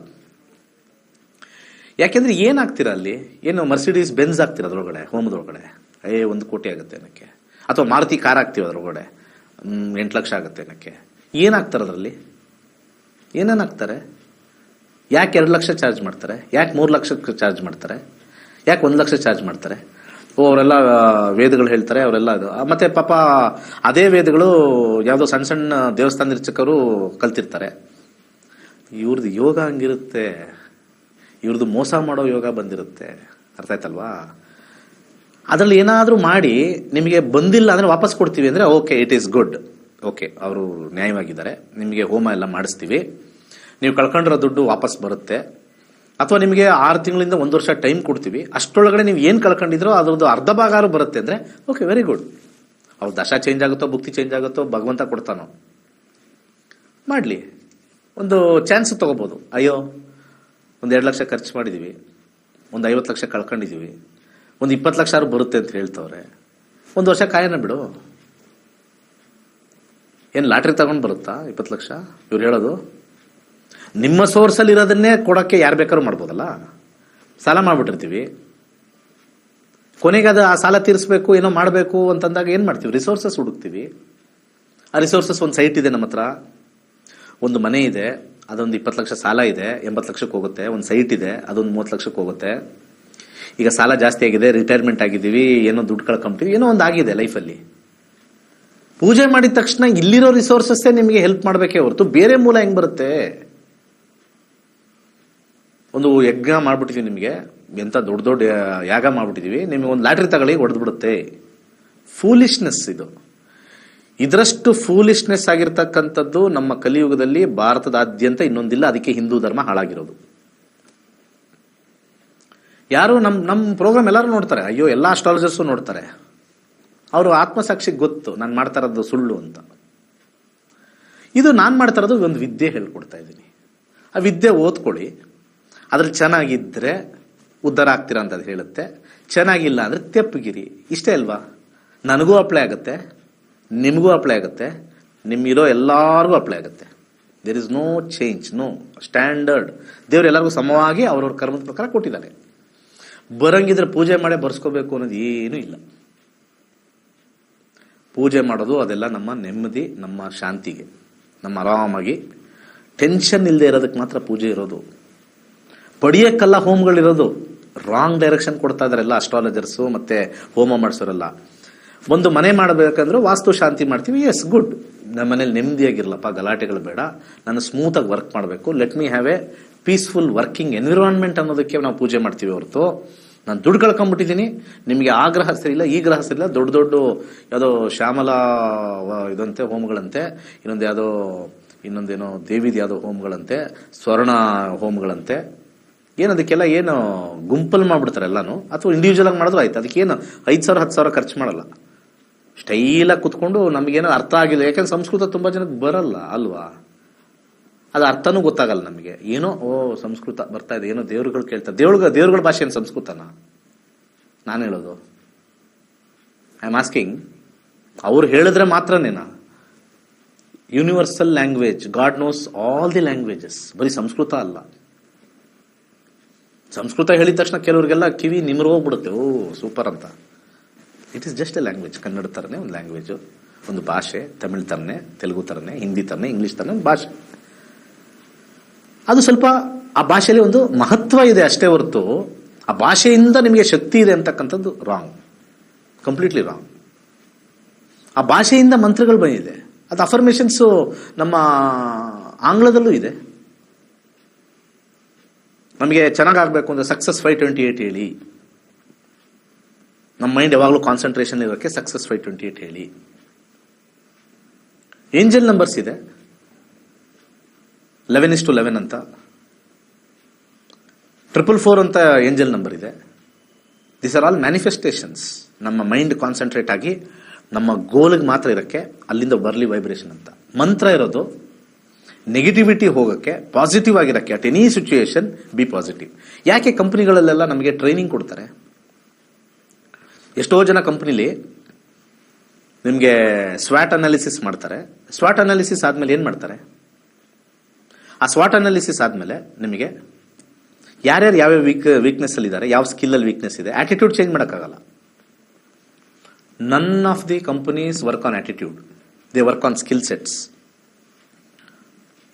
ಯಾಕೆಂದ್ರೆ ಏನಾಗ್ತೀರಾ ಅಲ್ಲಿ, ಏನು ಮರ್ಸಿಡೀಸ್ ಬೆನ್ಸ್ ಆಗ್ತೀರ ಅದ್ರೊಳಗಡೆ, ಹೋಮದೊಳಗಡೆ 1 ಕೋಟಿ ಆಗುತ್ತೆ ಏನಕ್ಕೆ, ಅಥವಾ ಮಾರುತಿ ಕಾರ್ ಆಗ್ತೀವಿ ಅದ್ರೊಳಗಡೆ 8 ಲಕ್ಷ ಆಗುತ್ತೆ ಏನಕ್ಕೆ. ಏನಾಗ್ತಾರೆ ಅದರಲ್ಲಿ, ಏನೇನಾಗ್ತಾರೆ? ಯಾಕೆ 2 ಲಕ್ಷ ಚಾರ್ಜ್ ಮಾಡ್ತಾರೆ? ಯಾಕೆ 3 ಲಕ್ಷಕ್ಕೆ ಚಾರ್ಜ್ ಮಾಡ್ತಾರೆ? ಯಾಕೆ 1 ಲಕ್ಷ ಚಾರ್ಜ್ ಮಾಡ್ತಾರೆ? ಅವರೆಲ್ಲ ವೇದಗಳು ಹೇಳ್ತಾರೆ ಅವರೆಲ್ಲ ಅದು. ಮತ್ತೆ ಪಾಪ ಅದೇ ವೇದಗಳು ಯಾವುದೋ ಸಣ್ಣ ಸಣ್ಣ ದೇವಸ್ಥಾನ ಅರ್ಚಕರು ಕಲ್ತಿರ್ತಾರೆ. ಇವ್ರದ್ದು ಯೋಗ ಹಂಗಿರುತ್ತೆ, ಇವ್ರದ್ದು ಮೋಸ ಮಾಡೋ ಯೋಗ ಬಂದಿರುತ್ತೆ. ಅರ್ಥ ಆಯ್ತಲ್ವಾ? ಅದರಲ್ಲಿ ಏನಾದರೂ ಮಾಡಿ ನಿಮಗೆ ಬಂದಿಲ್ಲ ಅಂದರೆ ವಾಪಸ್ ಕೊಡ್ತೀವಿ ಅಂದರೆ okay, it is good, okay, ಅವರು ನ್ಯಾಯವಾಗಿದ್ದಾರೆ, ನಿಮಗೆ ಹೋಮ ಎಲ್ಲ ಮಾಡಿಸ್ತೀವಿ, ನೀವು ಕಳ್ಕೊಂಡಿರೋ ದುಡ್ಡು ವಾಪಸ್ ಬರುತ್ತೆ. ಅಥವಾ ನಿಮಗೆ 6 ತಿಂಗಳಿಂದ 1 ವರ್ಷ ಟೈಮ್ ಕೊಡ್ತೀವಿ, ಅಷ್ಟರೊಳಗಡೆ ನೀವು ಏನು ಕಳ್ಕೊಂಡಿದ್ರೋ ಅದ್ರದ್ದು ಅರ್ಧ ಭಾಗ ಬರುತ್ತೆ ಅಂದರೆ ಓಕೆ, ವೆರಿ ಗುಡ್. ಅವ್ರ ದಶ ಚೇಂಜ್ ಆಗುತ್ತೋ, ಭುಕ್ತಿ ಚೇಂಜ್ ಆಗುತ್ತೋ, ಭಗವಂತ ಕೊಡ್ತಾನೋ, ಮಾಡಲಿ. ಒಂದು ಚಾನ್ಸ್ ತೊಗೋಬೋದು. ಅಯ್ಯೋ, ಒಂದು 2 ಲಕ್ಷ ಖರ್ಚು ಮಾಡಿದ್ದೀವಿ, ಒಂದು 50 ಲಕ್ಷ ಕಳ್ಕೊಂಡಿದ್ದೀವಿ, ಒಂದು 20 ಲಕ್ಷ ಬರುತ್ತೆ ಅಂತ ಹೇಳ್ತವ್ರೆ, 1 ವರ್ಷ ಕಾಯನ ಬಿಡು. ಏನು ಲಾಟ್ರಿ ತಗೊಂಡು ಬರುತ್ತಾ 20 ಲಕ್ಷ? ಇವ್ರು ಹೇಳೋದು ನಿಮ್ಮ ಸೋರ್ಸಲ್ಲಿ ಇರೋದನ್ನೇ ಕೊಡೋಕ್ಕೆ ಯಾರು ಬೇಕಾದ್ರೂ ಮಾಡ್ಬೋದಲ್ಲ. ಸಾಲ ಮಾಡಿಬಿಟ್ಟಿರ್ತೀವಿ, ಕೊನೆಗೆ ಅದು ಆ ಸಾಲ ತೀರಿಸಬೇಕು, ಏನೋ ಮಾಡಬೇಕು ಅಂತಂದಾಗ ಏನು ಮಾಡ್ತೀವಿ? ರಿಸೋರ್ಸಸ್ ಹುಡುಕ್ತೀವಿ. ಆ ರಿಸೋರ್ಸಸ್ ಒಂದು ಸೈಟ್ ಇದೆ ನಮ್ಮ ಹತ್ರ, ಒಂದು ಮನೆ ಇದೆ, ಅದೊಂದು 20 ಲಕ್ಷ ಸಾಲ ಇದೆ, 80 ಲಕ್ಷಕ್ಕೆ ಹೋಗುತ್ತೆ. ಒಂದು ಸೈಟ್ ಇದೆ, ಅದೊಂದು 30 ಲಕ್ಷಕ್ಕೆ ಹೋಗುತ್ತೆ. ಈಗ ಸಾಲ ಜಾಸ್ತಿ ಆಗಿದೆ, ರಿಟೈರ್ಮೆಂಟ್ ಆಗಿದ್ದೀವಿ, ಏನೋ ದುಡ್ಡು ಕಳ್ಕೊಂತೀವಿ, ಏನೋ ಒಂದು ಆಗಿದೆ ಲೈಫಲ್ಲಿ. ಪೂಜೆ ಮಾಡಿದ ತಕ್ಷಣ ಇಲ್ಲಿರೋ ರಿಸೋರ್ಸಸ್ಸೇ ನಿಮಗೆ ಹೆಲ್ಪ್ ಮಾಡಬೇಕೇ ಹೊರತು ಬೇರೆ ಮೂಲ ಹೆಂಗೆ ಬರುತ್ತೆ? ಒಂದು ಯಜ್ಞ ಮಾಡ್ಬಿಟ್ಟಿದೀವಿ, ನಿಮಗೆ ಎಂತ ದೊಡ್ಡ ದೊಡ್ಡ ಯಾಗ ಮಾಡ್ಬಿಟ್ಟಿದೀವಿ, ನಿಮಗೆ ಒಂದು ಲಾಟ್ರಿ ತಗೊಳ್ಳಿ ಹೊಡೆದು ಬಿಡುತ್ತೆ. ಫೂಲಿಶ್ನೆಸ್ ಇದು. ಇದರಷ್ಟು ಫೂಲಿಶ್ನೆಸ್ ಆಗಿರ್ತಕ್ಕಂಥದ್ದು ನಮ್ಮ ಕಲಿಯುಗದಲ್ಲಿ ಭಾರತದಾದ್ಯಂತ ಇನ್ನೊಂದಿಲ್ಲ. ಅದಕ್ಕೆ ಹಿಂದೂ ಧರ್ಮ ಹಾಳಾಗಿರೋದು. ಯಾರು ನಮ್ಮ ಪ್ರೋಗ್ರಾಮ್ ಎಲ್ಲರೂ ನೋಡ್ತಾರೆ, ಅಯ್ಯೋ ಎಲ್ಲ ಅಸ್ಟ್ರಾಲಜರ್ಸು ನೋಡ್ತಾರೆ. ಅವರು ಆತ್ಮಸಾಕ್ಷಿಗೆ ಗೊತ್ತು ನಾನು ಮಾಡ್ತಾ ಇರೋದು ಸುಳ್ಳು ಅಂತ. ಇದು ನಾನು ಮಾಡ್ತಾ ಇರೋದು ಒಂದು ವಿದ್ಯೆ ಹೇಳ್ಕೊಡ್ತಾ ಇದ್ದೀನಿ. ಆ ವಿದ್ಯೆ ಓದ್ಕೊಳ್ಳಿ, ಅದ್ರಲ್ಲಿ ಚೆನ್ನಾಗಿದ್ದರೆ ಉದ್ಧಾರ ಆಗ್ತೀರಾ ಅಂತ ಅದು ಹೇಳುತ್ತೆ. ಚೆನ್ನಾಗಿಲ್ಲ ಅಂದರೆ ತೆಪ್ಪಗಿರಿ. ಇಷ್ಟೇ ಅಲ್ವಾ? ನನಗೂ ಅಪ್ಲೈ ಆಗುತ್ತೆ, ನಿಮಗೂ ಅಪ್ಲೈ ಆಗುತ್ತೆ, ನಿಮ್ಗಿರೋ ಎಲ್ಲರಿಗೂ ಅಪ್ಲೈ ಆಗುತ್ತೆ. There is no change, no standard. ದೇವ್ರು ಎಲ್ಲರಿಗೂ ಸಮವಾಗಿ ಅವ್ರವ್ರ ಕರ್ಮದ ಪ್ರಕಾರ ಕೊಟ್ಟಿದ್ದಾರೆ. ಬರಂಗಿದ್ರೆ ಪೂಜೆ ಮಾಡೇ ಬರ್ಸ್ಕೋಬೇಕು ಅನ್ನೋದು ಏನೂ ಇಲ್ಲ. ಪೂಜೆ ಮಾಡೋದು ಅದೆಲ್ಲ ನಮ್ಮ ನೆಮ್ಮದಿ, ನಮ್ಮ ಶಾಂತಿಗೆ, ನಮ್ಮ ಆರಾಮಾಗಿ ಟೆನ್ಷನ್ ಇಲ್ಲದೆ ಇರೋದಕ್ಕೆ ಮಾತ್ರ ಪೂಜೆ ಇರೋದು. ಪಡಿಯಕ್ಕೆಲ್ಲ ಹೋಮಗಳಿರೋದು. ರಾಂಗ್ ಡೈರೆಕ್ಷನ್ ಕೊಡ್ತಾ ಇದಾರೆಲ್ಲ ಅಸ್ಟ್ರಾಲಜರ್ಸು ಮತ್ತೆ ಹೋಮ ಮಾಡಿಸೋರೆಲ್ಲ. ಒಂದು ಮನೆ ಮಾಡಬೇಕಂದ್ರೆ ವಾಸ್ತು ಶಾಂತಿ ಮಾಡ್ತೀವಿ, ಎಸ್ ಗುಡ್. ನಮ್ಮ ಮನೇಲಿ ನೆಮ್ಮದಿಯಾಗಿರ್ಲಪ್ಪ, ಗಲಾಟೆಗಳು ಬೇಡ, ನಾನು ಸ್ಮೂತಾಗಿ ವರ್ಕ್ ಮಾಡಬೇಕು, let me have A peaceful working environment ಅನ್ನೋದಕ್ಕೆ ನಾವು ಪೂಜೆ ಮಾಡ್ತೀವಿ ಹೊರತು ನಾನು ದುಡ್ಡು ಕಳ್ಕೊಂಡ್ಬಿಟ್ಟಿದ್ದೀನಿ, ನಿಮಗೆ ಆ ಗ್ರಹ ಸರಿಯಿಲ್ಲ, ಈ ಗ್ರಹ ಸರಿಯಿಲ್ಲ, ದೊಡ್ಡ ದೊಡ್ಡ ಯಾವುದೋ ಶ್ಯಾಮಲ ಇದಂತೆ ಹೋಮಗಳಂತೆ, ಇನ್ನೊಂದೇನೋ ದೇವಿದ ಯಾವುದೋ ಹೋಮಗಳಂತೆ, ಸ್ವರ್ಣ ಹೋಮಗಳಂತೆ, ಏನದಕ್ಕೆಲ್ಲ ಏನು ಗುಂಪಲ್ಲಿ ಮಾಡ್ಬಿಡ್ತಾರೆ ಎಲ್ಲಾನು. ಅಥವಾ ಇಂಡಿವಿಜುವಲ್ ಆಗಿ ಮಾಡಿದ್ರು ಆಯ್ತು. ಅದಕ್ಕೇನು 5,000 10,000 ಖರ್ಚು ಮಾಡಲ್ಲ. ಸ್ಟೈಲಾಗಿ ಕುತ್ಕೊಂಡು ನಮಗೇನೋ ಅರ್ಥ ಆಗಿಲ್ಲ. ಯಾಕಂದ್ರೆ ಸಂಸ್ಕೃತ ತುಂಬಾ ಜನಕ್ಕೆ ಬರಲ್ಲ ಅಲ್ವಾ? ಅದು ಅರ್ಥನೂ ಗೊತ್ತಾಗಲ್ಲ ನಮಗೆ. ಏನೋ ಸಂಸ್ಕೃತ ಬರ್ತಾ ಇದೆ, ಏನೋ ದೇವ್ರುಗಳು ಕೇಳ್ತಾರೆ. ದೇವ್ರುಗಳ ಭಾಷೆ ಏನು ಸಂಸ್ಕೃತನ? ನಾನು ಹೇಳೋದು, ಐ ಆಮ್ ಆಸ್ಕಿಂಗ್. ಅವ್ರು ಹೇಳಿದ್ರೆ ಮಾತ್ರನೇನಾ? Universal language, God knows all the languages. ಬರೀ ಸಂಸ್ಕೃತ ಅಲ್ಲ. ಸಂಸ್ಕೃತ ಹೇಳಿದ ತಕ್ಷಣ ಕೆಲವರಿಗೆಲ್ಲ ಕಿವಿ ನಿಮ್ರೋಗ್ಬಿಡುತ್ತೆ, ಓ ಸೂಪರ್ ಅಂತ. It is just a language. Kannada ಥರನೇ ಒಂದು ಲ್ಯಾಂಗ್ವೇಜು, ಒಂದು ಭಾಷೆ. ತಮಿಳ್ ಥರನೇ, ತೆಲುಗು ಥರನೇ, ಹಿಂದಿ ಥರನೇ, ಇಂಗ್ಲೀಷ್ ಥರನೇ ಒಂದು ಭಾಷೆ. ಅದು ಸ್ವಲ್ಪ ಆ ಭಾಷೆಯಲ್ಲಿ ಒಂದು ಮಹತ್ವ ಇದೆ ಅಷ್ಟೇ ಹೊರತು ಆ ಭಾಷೆಯಿಂದ ನಿಮಗೆ ಶಕ್ತಿ ಇದೆ ಅಂತಕ್ಕಂಥದ್ದು ರಾಂಗ್, ಕಂಪ್ಲೀಟ್ಲಿ ರಾಂಗ್. ಆ ಭಾಷೆಯಿಂದ ಮಂತ್ರಗಳು ಬಂದಿದೆ. ಅದು ಅಫರ್ಮೇಷನ್ಸು ನಮ್ಮ ಆಂಗ್ಲದಲ್ಲೂ ಇದೆ. ನಮಗೆ ಚೆನ್ನಾಗಾಗಬೇಕು ಅಂದರೆ ಸಕ್ಸಸ್ 528 ಹೇಳಿ. ನಮ್ಮ ಮೈಂಡ್ ಯಾವಾಗಲೂ ಕಾನ್ಸಂಟ್ರೇಷನ್ ಇರೋಕ್ಕೆ ಸಕ್ಸಸ್ 528 ಹೇಳಿ. ಏಂಜಲ್ ನಂಬರ್ಸ್ ಇದೆ, 11:11 ಅಂತ, 444 ಅಂತ ಏಂಜಲ್ ನಂಬರ್ ಇದೆ. This are all manifestations. ನಮ್ಮ ಮೈಂಡ್ ಕಾನ್ಸಂಟ್ರೇಟ್ ಆಗಿ ನಮ್ಮ ಗೋಲ್ಗೆ ಮಾತ್ರ ಇರೋಕ್ಕೆ, ಅಲ್ಲಿಂದ ಬರ್ಲಿ ವೈಬ್ರೇಷನ್ ಅಂತ. ಮಂತ್ರ ಇರೋದು ನೆಗೆಟಿವಿಟಿ ಹೋಗೋಕ್ಕೆ, ಪಾಸಿಟಿವ್ ಆಗಿರೋಕ್ಕೆ. At any situation be positive. ಯಾಕೆ ಕಂಪ್ನಿಗಳಲ್ಲೆಲ್ಲ ನಮಗೆ ಟ್ರೈನಿಂಗ್ ಕೊಡ್ತಾರೆ? ಎಷ್ಟೋ ಜನ ಕಂಪ್ನಿಲಿ ನಿಮಗೆ ಸ್ವಾಟ್ ಅನಾಲಿಸಿಸ್ ಮಾಡ್ತಾರೆ. ಸ್ವಾಟ್ ಅನಾಲಿಸಿಸ್ ಆದಮೇಲೆ ಏನು ಮಾಡ್ತಾರೆ? ಆ ಸ್ವಾಟ್ ಅನಾಲಿಸಿಸ್ ಆದಮೇಲೆ ನಿಮಗೆ ಯಾರ್ಯಾರು ಯಾವ್ಯಾವ ವೀಕ್ನೆಸ್ ಅಲ್ಲಿ ಇದ್ದಾರೆ, ಯಾವ ಸ್ಕಿಲ್ಲಲ್ಲಿ ವೀಕ್ನೆಸ್ ಇದೆ, ಆಟಿಟ್ಯೂಡ್ ಚೇಂಜ್ ಮಾಡೋಕ್ಕಾಗಲ್ಲ. None of the companies work on attitude, they work on skill sets.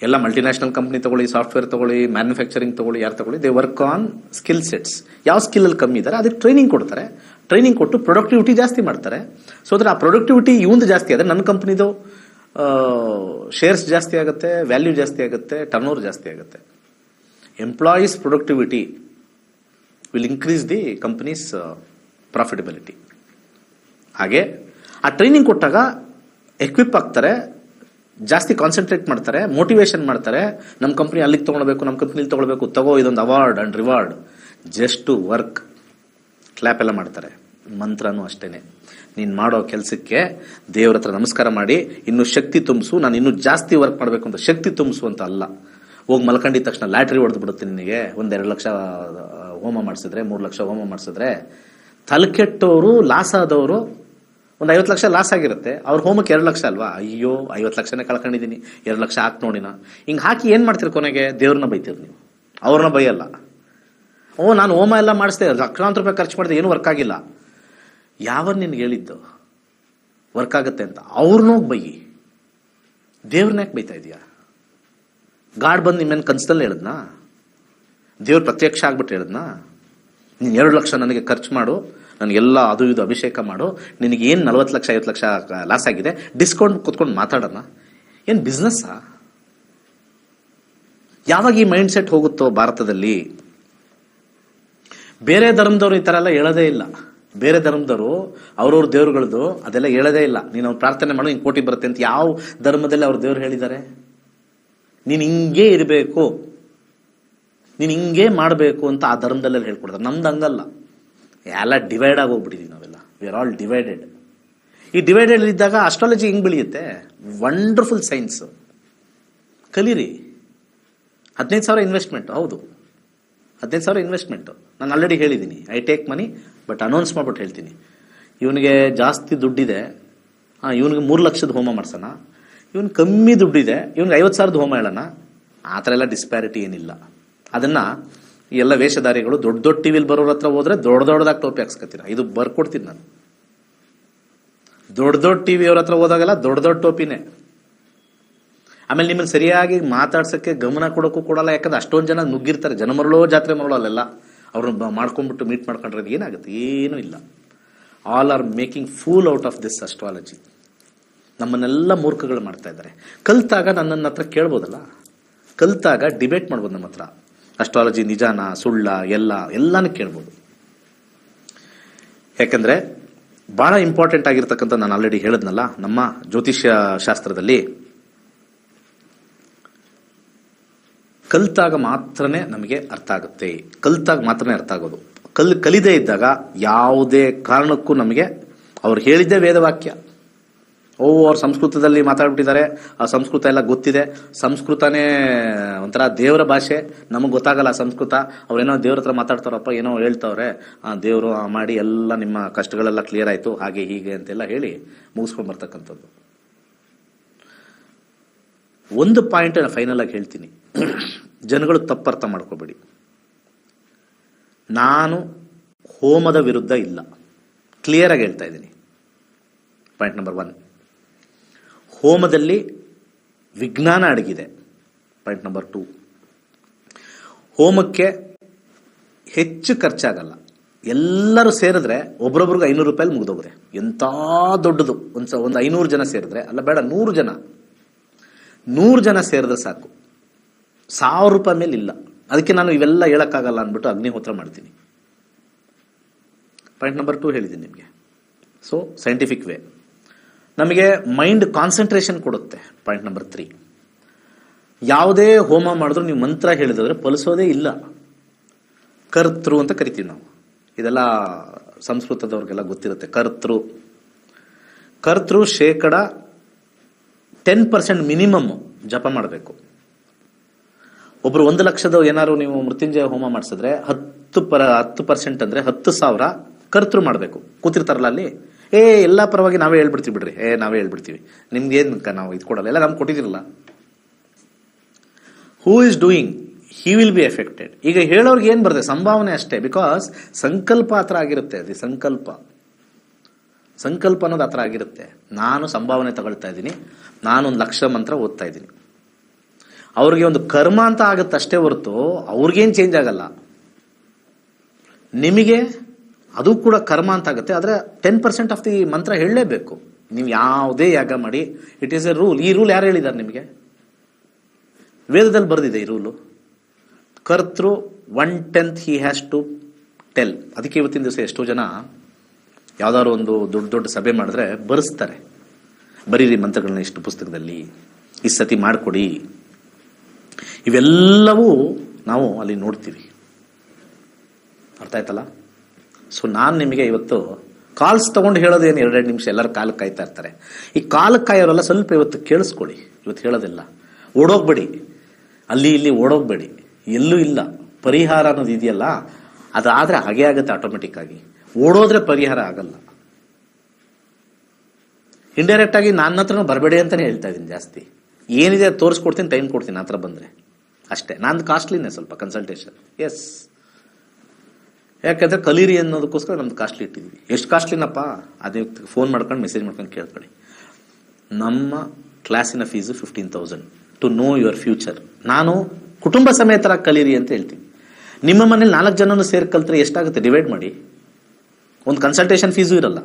ಎಲ್ಲ ಮಲ್ಟಿನ್ಯಾಷನಲ್ ಕಂಪ್ನಿ ತಗೊಳ್ಳಿ, ಸಾಫ್ಟ್ವೇರ್ ತಗೊಳ್ಳಿ, ಮ್ಯಾನುಫ್ಯಾಕ್ಚರಿಂಗ್ ತಗೊಳ್ಳಿ, ಯಾರು ತಗೊಳ್ಳಿ, they work on skill sets. ಯಾವ ಸ್ಕಿಲ್ಲಲ್ಲಿ ಕಮ್ಮಿ ಇದ್ದಾರೆ ಅದಕ್ಕೆ ಟ್ರೈನಿಂಗ್ ಕೊಡ್ತಾರೆ. ಟ್ರೈನಿಂಗ್ ಕೊಟ್ಟು ಪ್ರೊಡಕ್ಟಿವಿಟಿ ಜಾಸ್ತಿ ಮಾಡ್ತಾರೆ. ಸೊ ಅದ್ರ ಆ ಪ್ರೊಡಕ್ಟಿವಿಟಿ ಇವಂದು ಜಾಸ್ತಿ ಆದರೆ ನನ್ನ ಕಂಪ್ನಿದು ಶೇರ್ಸ್ ಜಾಸ್ತಿ ಆಗುತ್ತೆ, ವ್ಯಾಲ್ಯೂ ಜಾಸ್ತಿ ಆಗುತ್ತೆ, ಟರ್ನ್ ಓವರ್ ಜಾಸ್ತಿ ಆಗುತ್ತೆ. Employees productivity will increase the companies profitability. ಹಾಗೆ ಆ ಟ್ರೈನಿಂಗ್ ಕೊಟ್ಟಾಗ ಎಕ್ವಿಪ್ ಆಗ್ತಾರೆ, ಜಾಸ್ತಿ ಕಾನ್ಸಂಟ್ರೇಟ್ ಮಾಡ್ತಾರೆ, ಮೋಟಿವೇಶನ್ ಮಾಡ್ತಾರೆ. ನಮ್ಮ ಕಂಪ್ನಿ ಅಲ್ಲಿಗೆ ತೊಗೊಳ್ಬೇಕು, ನಮ್ಮ ಕಂಪ್ನಿಲಿ ತೊಗೊಳ್ಬೇಕು, ತಗೋ ಇದೊಂದು award and reward, just to work. Clap ಎಲ್ಲ ಮಾಡ್ತಾರೆ. ಮಂತ್ರನೂ ಅಷ್ಟೇನೆ, ನೀನು ಮಾಡೋ ಕೆಲಸಕ್ಕೆ ದೇವ್ರ ಹತ್ರ ನಮಸ್ಕಾರ ಮಾಡಿ ಇನ್ನೂ ಶಕ್ತಿ ತುಂಬಿಸು, ನಾನು ಇನ್ನೂ ಜಾಸ್ತಿ ವರ್ಕ್ ಮಾಡಬೇಕು ಅಂತ ಶಕ್ತಿ ತುಂಬಿಸು ಅಂತ ಅಲ್ಲ. ಹೋಗಿ ಮಲ್ಕೊಂಡಿದ ತಕ್ಷಣ ಲ್ಯಾಟ್ರಿ ಹೊಡೆದು ಬಿಡುತ್ತೆ ನಿನಗೆ. 1-2 ಲಕ್ಷ ಹೋಮ ಮಾಡಿಸಿದ್ರೆ, 3 ಲಕ್ಷ ಹೋಮ ಮಾಡಿಸಿದ್ರೆ, ತಲೆಕೆಟ್ಟವರು ಲಾಸ್ ಆದವರು ಒಂದು 50 ಲಕ್ಷ ಲಾಸ್ ಆಗಿರುತ್ತೆ, ಅವ್ರ ಹೋಮಕ್ಕೆ 2 ಲಕ್ಷ ಅಲ್ವಾ, ಅಯ್ಯೋ 50 ಲಕ್ಷನೇ ಕಳ್ಕೊಂಡಿದ್ದೀನಿ, 2 ಲಕ್ಷ ಹಾಕಿ ನೋಡಿನ. ಹಿಂಗೆ ಹಾಕಿ ಏನು ಮಾಡ್ತೀರಿ, ಕೊನೆಗೆ ದೇವ್ರನ್ನ ಬೈತೀರಿ ನೀವು, ಅವ್ರನ್ನ ಬೈಯಲ್ಲ. ನಾನು ಹೋಮ ಎಲ್ಲ ಮಾಡಿಸ್ದೆ, ಲಕ್ಷಾಂತರ ರೂಪಾಯಿ ಖರ್ಚು ಮಾಡಿದೆ, ಏನು ವರ್ಕ್ ಆಗಿಲ್ಲ. ಯಾವ ನಿನ್ಗೆ ಹೇಳಿದ್ದು ವರ್ಕ್ ಆಗುತ್ತೆ ಅಂತ? ಅವ್ರನ್ನೋಗಿ ಬೈಯಿ, ದೇವ್ರನ್ನ ಯಾಕೆ ಬೈತಾ ಇದೀಯಾ? ಗಾಡ್ ಬಂದು ನಿಮ್ಮೇನು ಕನ್ಸದಲ್ಲಿ ಹೇಳಿದ್ನಾ? ದೇವ್ರ ಪ್ರತ್ಯಕ್ಷ ಆಗ್ಬಿಟ್ಟು ಹೇಳಿದ್ನಾ? ನೀನು 2 ಲಕ್ಷ ನನಗೆ ಖರ್ಚು ಮಾಡು, ನನಗೆಲ್ಲ ಅದು ಇದು ಅಭಿಷೇಕ ಮಾಡು, ನಿನಗೆ ಏನು 40 ಲಕ್ಷ 50 ಲಕ್ಷ ಲಾಸ್ ಆಗಿದೆ, ಡಿಸ್ಕೌಂಟ್ ಕೂತ್ಕೊಂಡು ಮಾತಾಡೋಣ. ಏನು ಬಿಸ್ನೆಸ್ಸಾ? ಯಾವಾಗ ಈ ಮೈಂಡ್ ಸೆಟ್ ಹೋಗುತ್ತೋ ಭಾರತದಲ್ಲಿ, ಬೇರೆ ಧರ್ಮದವರು ಈ ಥರ ಎಲ್ಲ ಹೇಳೋದೇ ಇಲ್ಲ. ಬೇರೆ ಧರ್ಮದವರು ಅವ್ರವ್ರ ದೇವ್ರುಗಳದ್ದು ಅದೆಲ್ಲ ಹೇಳೋದೇ ಇಲ್ಲ. ನೀನು ಅವ್ರು ಪ್ರಾರ್ಥನೆ ಮಾಡು, ಹಿಂಗೆ ಕೋಟಿ ಬರುತ್ತೆ ಅಂತ ಯಾವ ಧರ್ಮದಲ್ಲಿ ಅವ್ರ ದೇವ್ರು ಹೇಳಿದ್ದಾರೆ? ನೀನು ಹಿಂಗೇ ಇರಬೇಕು, ನೀನು ಹಿಂಗೇ ಮಾಡಬೇಕು ಅಂತ ಆ ಧರ್ಮದಲ್ಲೆಲ್ಲ ಹೇಳ್ಕೊಡ್ತಾರೆ. ನಮ್ದು ಹಂಗಲ್ಲ, ಎಲ್ಲ ಡಿವೈಡ್ ಆಗಿ ಹೋಗ್ಬಿಟ್ಟಿದೀವಿ ನಾವೆಲ್ಲ. We are all divided. ಈ ಡಿವೈಡೆಡ್ ಇದ್ದಾಗ ಅಸ್ಟ್ರಾಲಜಿ ಹಿಂಗೆ ಬೆಳೆಯುತ್ತೆ. ವಂಡರ್ಫುಲ್ ಸೈನ್ಸ್ ಕಲೀರಿ. 15,000 ಇನ್ವೆಸ್ಟ್ಮೆಂಟ್. ಹೌದು, 15,000 ಇನ್ವೆಸ್ಟ್ಮೆಂಟ್. ನಾನು ಆಲ್ರೆಡಿ ಹೇಳಿದ್ದೀನಿ, I take money, but announce ಮಾಡ್ಬಿಟ್ಟು ಹೇಳ್ತೀನಿ. ಇವನಿಗೆ ಜಾಸ್ತಿ ದುಡ್ಡಿದೆ, ಇವನಿಗೆ 3 ಲಕ್ಷದ ಹೋಮ ಮಾಡ್ಸೋಣ. ಇವನು ಕಮ್ಮಿ ದುಡ್ಡಿದೆ, ಇವನಿಗೆ 50,000 ಹೋಮ ಹೇಳೋಣ. ಆ ಥರ ಎಲ್ಲ ಡಿಸ್ಪ್ಯಾರಿಟಿ ಏನಿಲ್ಲ. ಅದನ್ನ ಎಲ್ಲ ವೇಷಧಾರಿಗಳು ದೊಡ್ಡ ದೊಡ್ಡ ಟಿವಿಲಿ ಬರೋರ ಹತ್ರ ಹೋದ್ರೆ ದೊಡ್ಡದಾಗಿ ಟೋಪಿ ಹಾಕ್ಸ್ಕೊತೀರ. ಇದು ಬರ್ಕೊಡ್ತೀನಿ ನಾನು. ದೊಡ್ಡ ಟಿವಿ ಅವ್ರ ಹತ್ರ ಹೋದಾಗೆಲ್ಲ ದೊಡ್ಡ ಟೋಪಿನೇ. ಆಮೇಲೆ ನಿಮ್ಮನ್ನು ಸರಿಯಾಗಿ ಮಾತಾಡ್ಸಕ್ಕೆ ಗಮನ ಕೊಡೋಕ್ಕೂ ಕೊಡಲ್ಲ. ಯಾಕಂದ್ರೆ ಅಷ್ಟೊಂದು ಜನ ನುಗ್ಗಿರ್ತಾರೆ, ಜನ ಮರಳೋ ಜಾತ್ರೆ ಮರಳೋ ಅಲ್ಲೆಲ್ಲ. ಅವ್ರನ್ನ ಮಾಡ್ಕೊಂಡ್ಬಿಟ್ಟು ಮೀಟ್ ಮಾಡ್ಕೊಂಡ್ರೆ ಏನಾಗುತ್ತೆ? ಏನೂ ಇಲ್ಲ. All are making fool out of this astrology. ನಮ್ಮನ್ನೆಲ್ಲ ಮೂರ್ಖಗಳು ಮಾಡ್ತಾ ಇದ್ದಾರೆ. ಕಲ್ತಾಗ ನನ್ನ ಹತ್ರ ಕೇಳ್ಬೋದಲ್ಲ, ಕಲ್ತಾಗ ಡಿಬೇಟ್ ಮಾಡ್ಬೋದು ನಮ್ಮ ಹತ್ರ. ಅಸ್ಟ್ರಾಲಜಿ ನಿಜಾನ ಸುಳ್ಳ ಎಲ್ಲಾನು ಕೇಳ್ಬೋದು. ಯಾಕಂದ್ರೆ ಬಹಳ ಇಂಪಾರ್ಟೆಂಟ್ ಆಗಿರ್ತಕ್ಕಂಥ, ನಾನು ಆಲ್ರೆಡಿ ಹೇಳಿದ್ನಲ್ಲ, ನಮ್ಮ ಜ್ಯೋತಿಷ್ಯ ಶಾಸ್ತ್ರದಲ್ಲಿ ಕಲ್ತಾಗ ಮಾತ್ರನೇ ನಮಗೆ ಅರ್ಥ ಆಗುತ್ತೆ. ಕಲ್ತಾಗ ಮಾತ್ರನೇ ಅರ್ಥ ಆಗೋದು. ಕಲಿದೇ ಇದ್ದಾಗ ಯಾವುದೇ ಕಾರಣಕ್ಕೂ ನಮಗೆ ಅವ್ರು ಹೇಳಿದ್ದೇ ವೇದವಾಕ್ಯ. ಅವ್ರ ಸಂಸ್ಕೃತದಲ್ಲಿ ಮಾತಾಡ್ಬಿಟ್ಟಿದ್ದಾರೆ, ಆ ಸಂಸ್ಕೃತ ಎಲ್ಲ ಗೊತ್ತಿದೆ, ಸಂಸ್ಕೃತನೇ ಒಂಥರ ದೇವರ ಭಾಷೆ, ನಮಗೆ ಗೊತ್ತಾಗಲ್ಲ ಸಂಸ್ಕೃತ. ಅವ್ರೇನೋ ದೇವ್ರ ಹತ್ರ ಮಾತಾಡ್ತಾರಪ್ಪ, ಏನೋ ಹೇಳ್ತಾವ್ರೆ, ದೇವರು ಮಾಡಿ ಎಲ್ಲ ನಿಮ್ಮ ಕಷ್ಟಗಳೆಲ್ಲ ಕ್ಲಿಯರ್ ಆಯ್ತು, ಹಾಗೆ ಹೀಗೆ ಅಂತೆಲ್ಲ ಹೇಳಿ ಮುಗಿಸ್ಕೊಂಡು ಬರ್ತಕ್ಕಂಥದ್ದು. ಒಂದು ಪಾಯಿಂಟ್ ಫೈನಲ್ ಆಗಿ ಹೇಳ್ತೀನಿ, ಜನಗಳು ತಪ್ಪರ್ಥ ಮಾಡ್ಕೋಬೇಡಿ. ನಾನು ಹೋಮದ ವಿರುದ್ಧ ಇಲ್ಲ, ಕ್ಲಿಯರ್ ಆಗಿ ಹೇಳ್ತಾ ಇದ್ದೀನಿ. ಪಾಯಿಂಟ್ ನಂಬರ್ 1, ಹೋಮದಲ್ಲಿ ವಿಜ್ಞಾನ ಅಡಗಿದೆ. ಪಾಯಿಂಟ್ ನಂಬರ್ 2, ಹೋಮಕ್ಕೆ ಹೆಚ್ಚು ಖರ್ಚಾಗಲ್ಲ. ಎಲ್ಲರೂ ಸೇರಿದ್ರೆ ಒಬ್ರೊಬ್ರಿಗೆ 500 ರೂಪಾಯಿ ಮುಗ್ದೋಗ್ರೆ. ಎಂಥ ದೊಡ್ಡದು, ಒಂದು 500 ಜನ ಸೇರಿದ್ರೆ, ಅಲ್ಲ ಬೇಡ 100 ಜನ ಸೇರಿದ್ರೆ ಸಾಕು, 1000 ರೂಪಾಯಿ ಮೇಲೆ ಇಲ್ಲ. ಅದಕ್ಕೆ ನಾನು ಇವೆಲ್ಲ ಹೇಳಕ್ಕಾಗಲ್ಲ ಅಂದ್ಬಿಟ್ಟು ಅಗ್ನಿಹೋತ್ರ ಮಾಡ್ತೀನಿ. ಪಾಯಿಂಟ್ ನಂಬರ್ 2 ಹೇಳಿದ್ದೀನಿ ನಿಮಗೆ. ಸೊ ಸೈಂಟಿಫಿಕ್ ವೇ ನಮಗೆ ಮೈಂಡ್ ಕಾನ್ಸಂಟ್ರೇಷನ್ ಕೊಡುತ್ತೆ. ಪಾಯಿಂಟ್ ನಂಬರ್ 3, ಯಾವುದೇ ಹೋಮ ಮಾಡಿದ್ರು ನೀವು ಮಂತ್ರ ಹೇಳಿದ್ರೆ ಫಲಿಸೋದೇ ಇಲ್ಲ. ಕರ್ತೃ ಅಂತ ಕರಿತೀವಿ ನಾವು. ಇದೆಲ್ಲ ಸಂಸ್ಕೃತದವ್ರಿಗೆಲ್ಲ ಗೊತ್ತಿರುತ್ತೆ. ಕರ್ತೃ 10% ಮಿನಿಮಮ್ ಜಪ ಮಾಡಬೇಕು. ಒಬ್ರು 1 ಲಕ್ಷದ ಏನಾದ್ರು ನೀವು ಮೃತ್ಯುಂಜಯ ಹೋಮ ಮಾಡಿಸಿದ್ರೆ 10% ಅಂದ್ರೆ 10,000 ಕರ್ತೃ ಮಾಡಬೇಕು. ಕೂತಿರ್ತಾರಲ್ಲ ಅಲ್ಲಿ, ಎಲ್ಲ ಪರವಾಗಿ ನಾವೇ ಹೇಳ್ಬಿಡ್ತೀವಿ ಬಿಡ್ರಿ, ನಾವೇ ಹೇಳ್ಬಿಡ್ತೀವಿ, ನಿಮ್ಗೇನ್ ನಾವು ಇದು ಕೊಡಲ್ಲ, ಎಲ್ಲ ನಮ್ಗೆ ಕೊಟ್ಟಿದಿರಲ್ಲ. Who is doing, he will be affected. ಈಗ ಹೇಳೋರ್ಗೆ ಏನ್ ಬರ್ತದೆ? ಸಂಭಾವನೆ ಅಷ್ಟೇ. ಬಿಕಾಸ್ ಸಂಕಲ್ಪ ಆ ಥರ ಆಗಿರುತ್ತೆ. ಅದು ಸಂಕಲ್ಪ ಅನ್ನೋದು ಆ ಥರ ಆಗಿರುತ್ತೆ. ನಾನು ಸಂಭಾವನೆ ತಗೊಳ್ತಾ ಇದ್ದೀನಿ, ನಾನು 1 ಲಕ್ಷ ಮಂತ್ರ ಓದ್ತಾ ಇದ್ದೀನಿ. ಅವ್ರಿಗೆ ಒಂದು ಕರ್ಮ ಅಂತ ಆಗುತ್ತೆ ಅಷ್ಟೇ ಹೊರತು ಅವ್ರಿಗೇನು ಚೇಂಜ್ ಆಗಲ್ಲ. ನಿಮಗೆ ಅದು ಕೂಡ ಕರ್ಮ ಅಂತ ಆಗುತ್ತೆ. ಆದರೆ 10% ಆಫ್ ದಿ ಮಂತ್ರ ಹೇಳಲೇಬೇಕು. ನೀವು ಯಾವುದೇ ಯಾಗ ಮಾಡಿ, ಇಟ್ ಈಸ್ ಎ ರೂಲ್. ಈ ರೂಲ್ ಯಾರು ಹೇಳಿದ್ದಾರೆ ನಿಮಗೆ? ವೇದದಲ್ಲಿ ಬರೆದಿದೆ ಈ ರೂಲು. ಕರ್ತೃ 1/10 ಹಿ ಹ್ಯಾಸ್ ಟು ಟೆಲ್. ಅದಕ್ಕೆ ಇವತ್ತಿನ ದಿವಸ ಎಷ್ಟೋ ಜನ ಯಾವ್ದಾದ್ರು ಒಂದು ದೊಡ್ಡ ದೊಡ್ಡ ಸಭೆ ಮಾಡಿದ್ರೆ ಬರೆಸ್ತಾರೆ, ಬರೀರಿ ಮಂತ್ರಗಳನ್ನ ಇಷ್ಟು ಪುಸ್ತಕದಲ್ಲಿ, ಈ ಸತಿ ಮಾಡಿಕೊಡಿ. ಇವೆಲ್ಲವೂ ನಾವು ಅಲ್ಲಿ ನೋಡ್ತೀವಿ. ಅರ್ಥ ಆಯ್ತಲ್ಲ? ಸೊ ನಾನು ನಿಮಗೆ ಇವತ್ತು ಕಾಲ್ಸ್ ತಗೊಂಡು ಹೇಳೋದೇನು 2 ನಿಮಿಷ, ಎಲ್ಲರೂ ಕಾಲಕ್ಕೆ ಕಾಯ್ತಾ ಇರ್ತಾರೆ. ಈ ಕಾಲಕ್ಕೆ ಕಾಯೋರೆಲ್ಲ ಸ್ವಲ್ಪ ಇವತ್ತು ಕೇಳಿಸ್ಕೊಳ್ಳಿ. ಇವತ್ತು ಹೇಳೋದಿಲ್ಲ, ಓಡೋಗ್ಬೇಡಿ, ಅಲ್ಲಿ ಇಲ್ಲಿ ಓಡೋಗ್ಬೇಡಿ, ಎಲ್ಲೂ ಇಲ್ಲ. ಪರಿಹಾರ ಅನ್ನೋದು ಇದೆಯಲ್ಲ, ಅದಾದರೆ ಹಾಗೆ ಆಗುತ್ತೆ ಆಟೋಮೆಟಿಕ್ ಆಗಿ. ಓಡೋದ್ರೆ ಪರಿಹಾರ ಆಗಲ್ಲ. ಇಂಡೈರೆಕ್ಟ್ ಆಗಿ ನನ್ನ ಹತ್ರನೂ ಬರಬೇಡಿ ಅಂತಾನೆ ಹೇಳ್ತಾ ಇದ್ದೀನಿ. ಜಾಸ್ತಿ ಏನಿದೆ ತೋರಿಸ್ಕೊಡ್ತೀನಿ, ಟೈಮ್ ಕೊಡ್ತೀನಿ ಆ ಥರ ಬಂದರೆ ಅಷ್ಟೇ. ನಂದು ಕಾಸ್ಟ್ಲಿನೇ ಸ್ವಲ್ಪ ಕನ್ಸಲ್ಟೇಷನ್. ಎಸ್, ಯಾಕಂದರೆ ಕಲೀರಿ ಅನ್ನೋದಕ್ಕೋಸ್ಕರ ನಮ್ದು ಕಾಸ್ಟ್ಲಿ ಇಟ್ಟಿದ್ವಿ. ಎಷ್ಟು ಕಾಸ್ಟ್ಲಿನಪ್ಪ ಅದೇ ಫೋನ್ ಮಾಡ್ಕೊಂಡು ಮೆಸೇಜ್ ಮಾಡ್ಕೊಂಡು ಕೇಳ್ಕೊಳ್ಳಿ. ನಮ್ಮ ಕ್ಲಾಸಿನ fees 15,000 to know your future. ನಾನು ಕುಟುಂಬ ಸಮೇತರ ಕಲೀರಿ ಅಂತ ಹೇಳ್ತೀನಿ. ನಿಮ್ಮ ಮನೇಲಿ 4 ಜನನು ಸೇರಿ ಕಲ್ತ್ರೆ ಎಷ್ಟಾಗುತ್ತೆ ಡಿವೈಡ್ ಮಾಡಿ. ಒಂದು ಕನ್ಸಲ್ಟೇಷನ್ ಫೀಸು ಇರಲ್ಲ.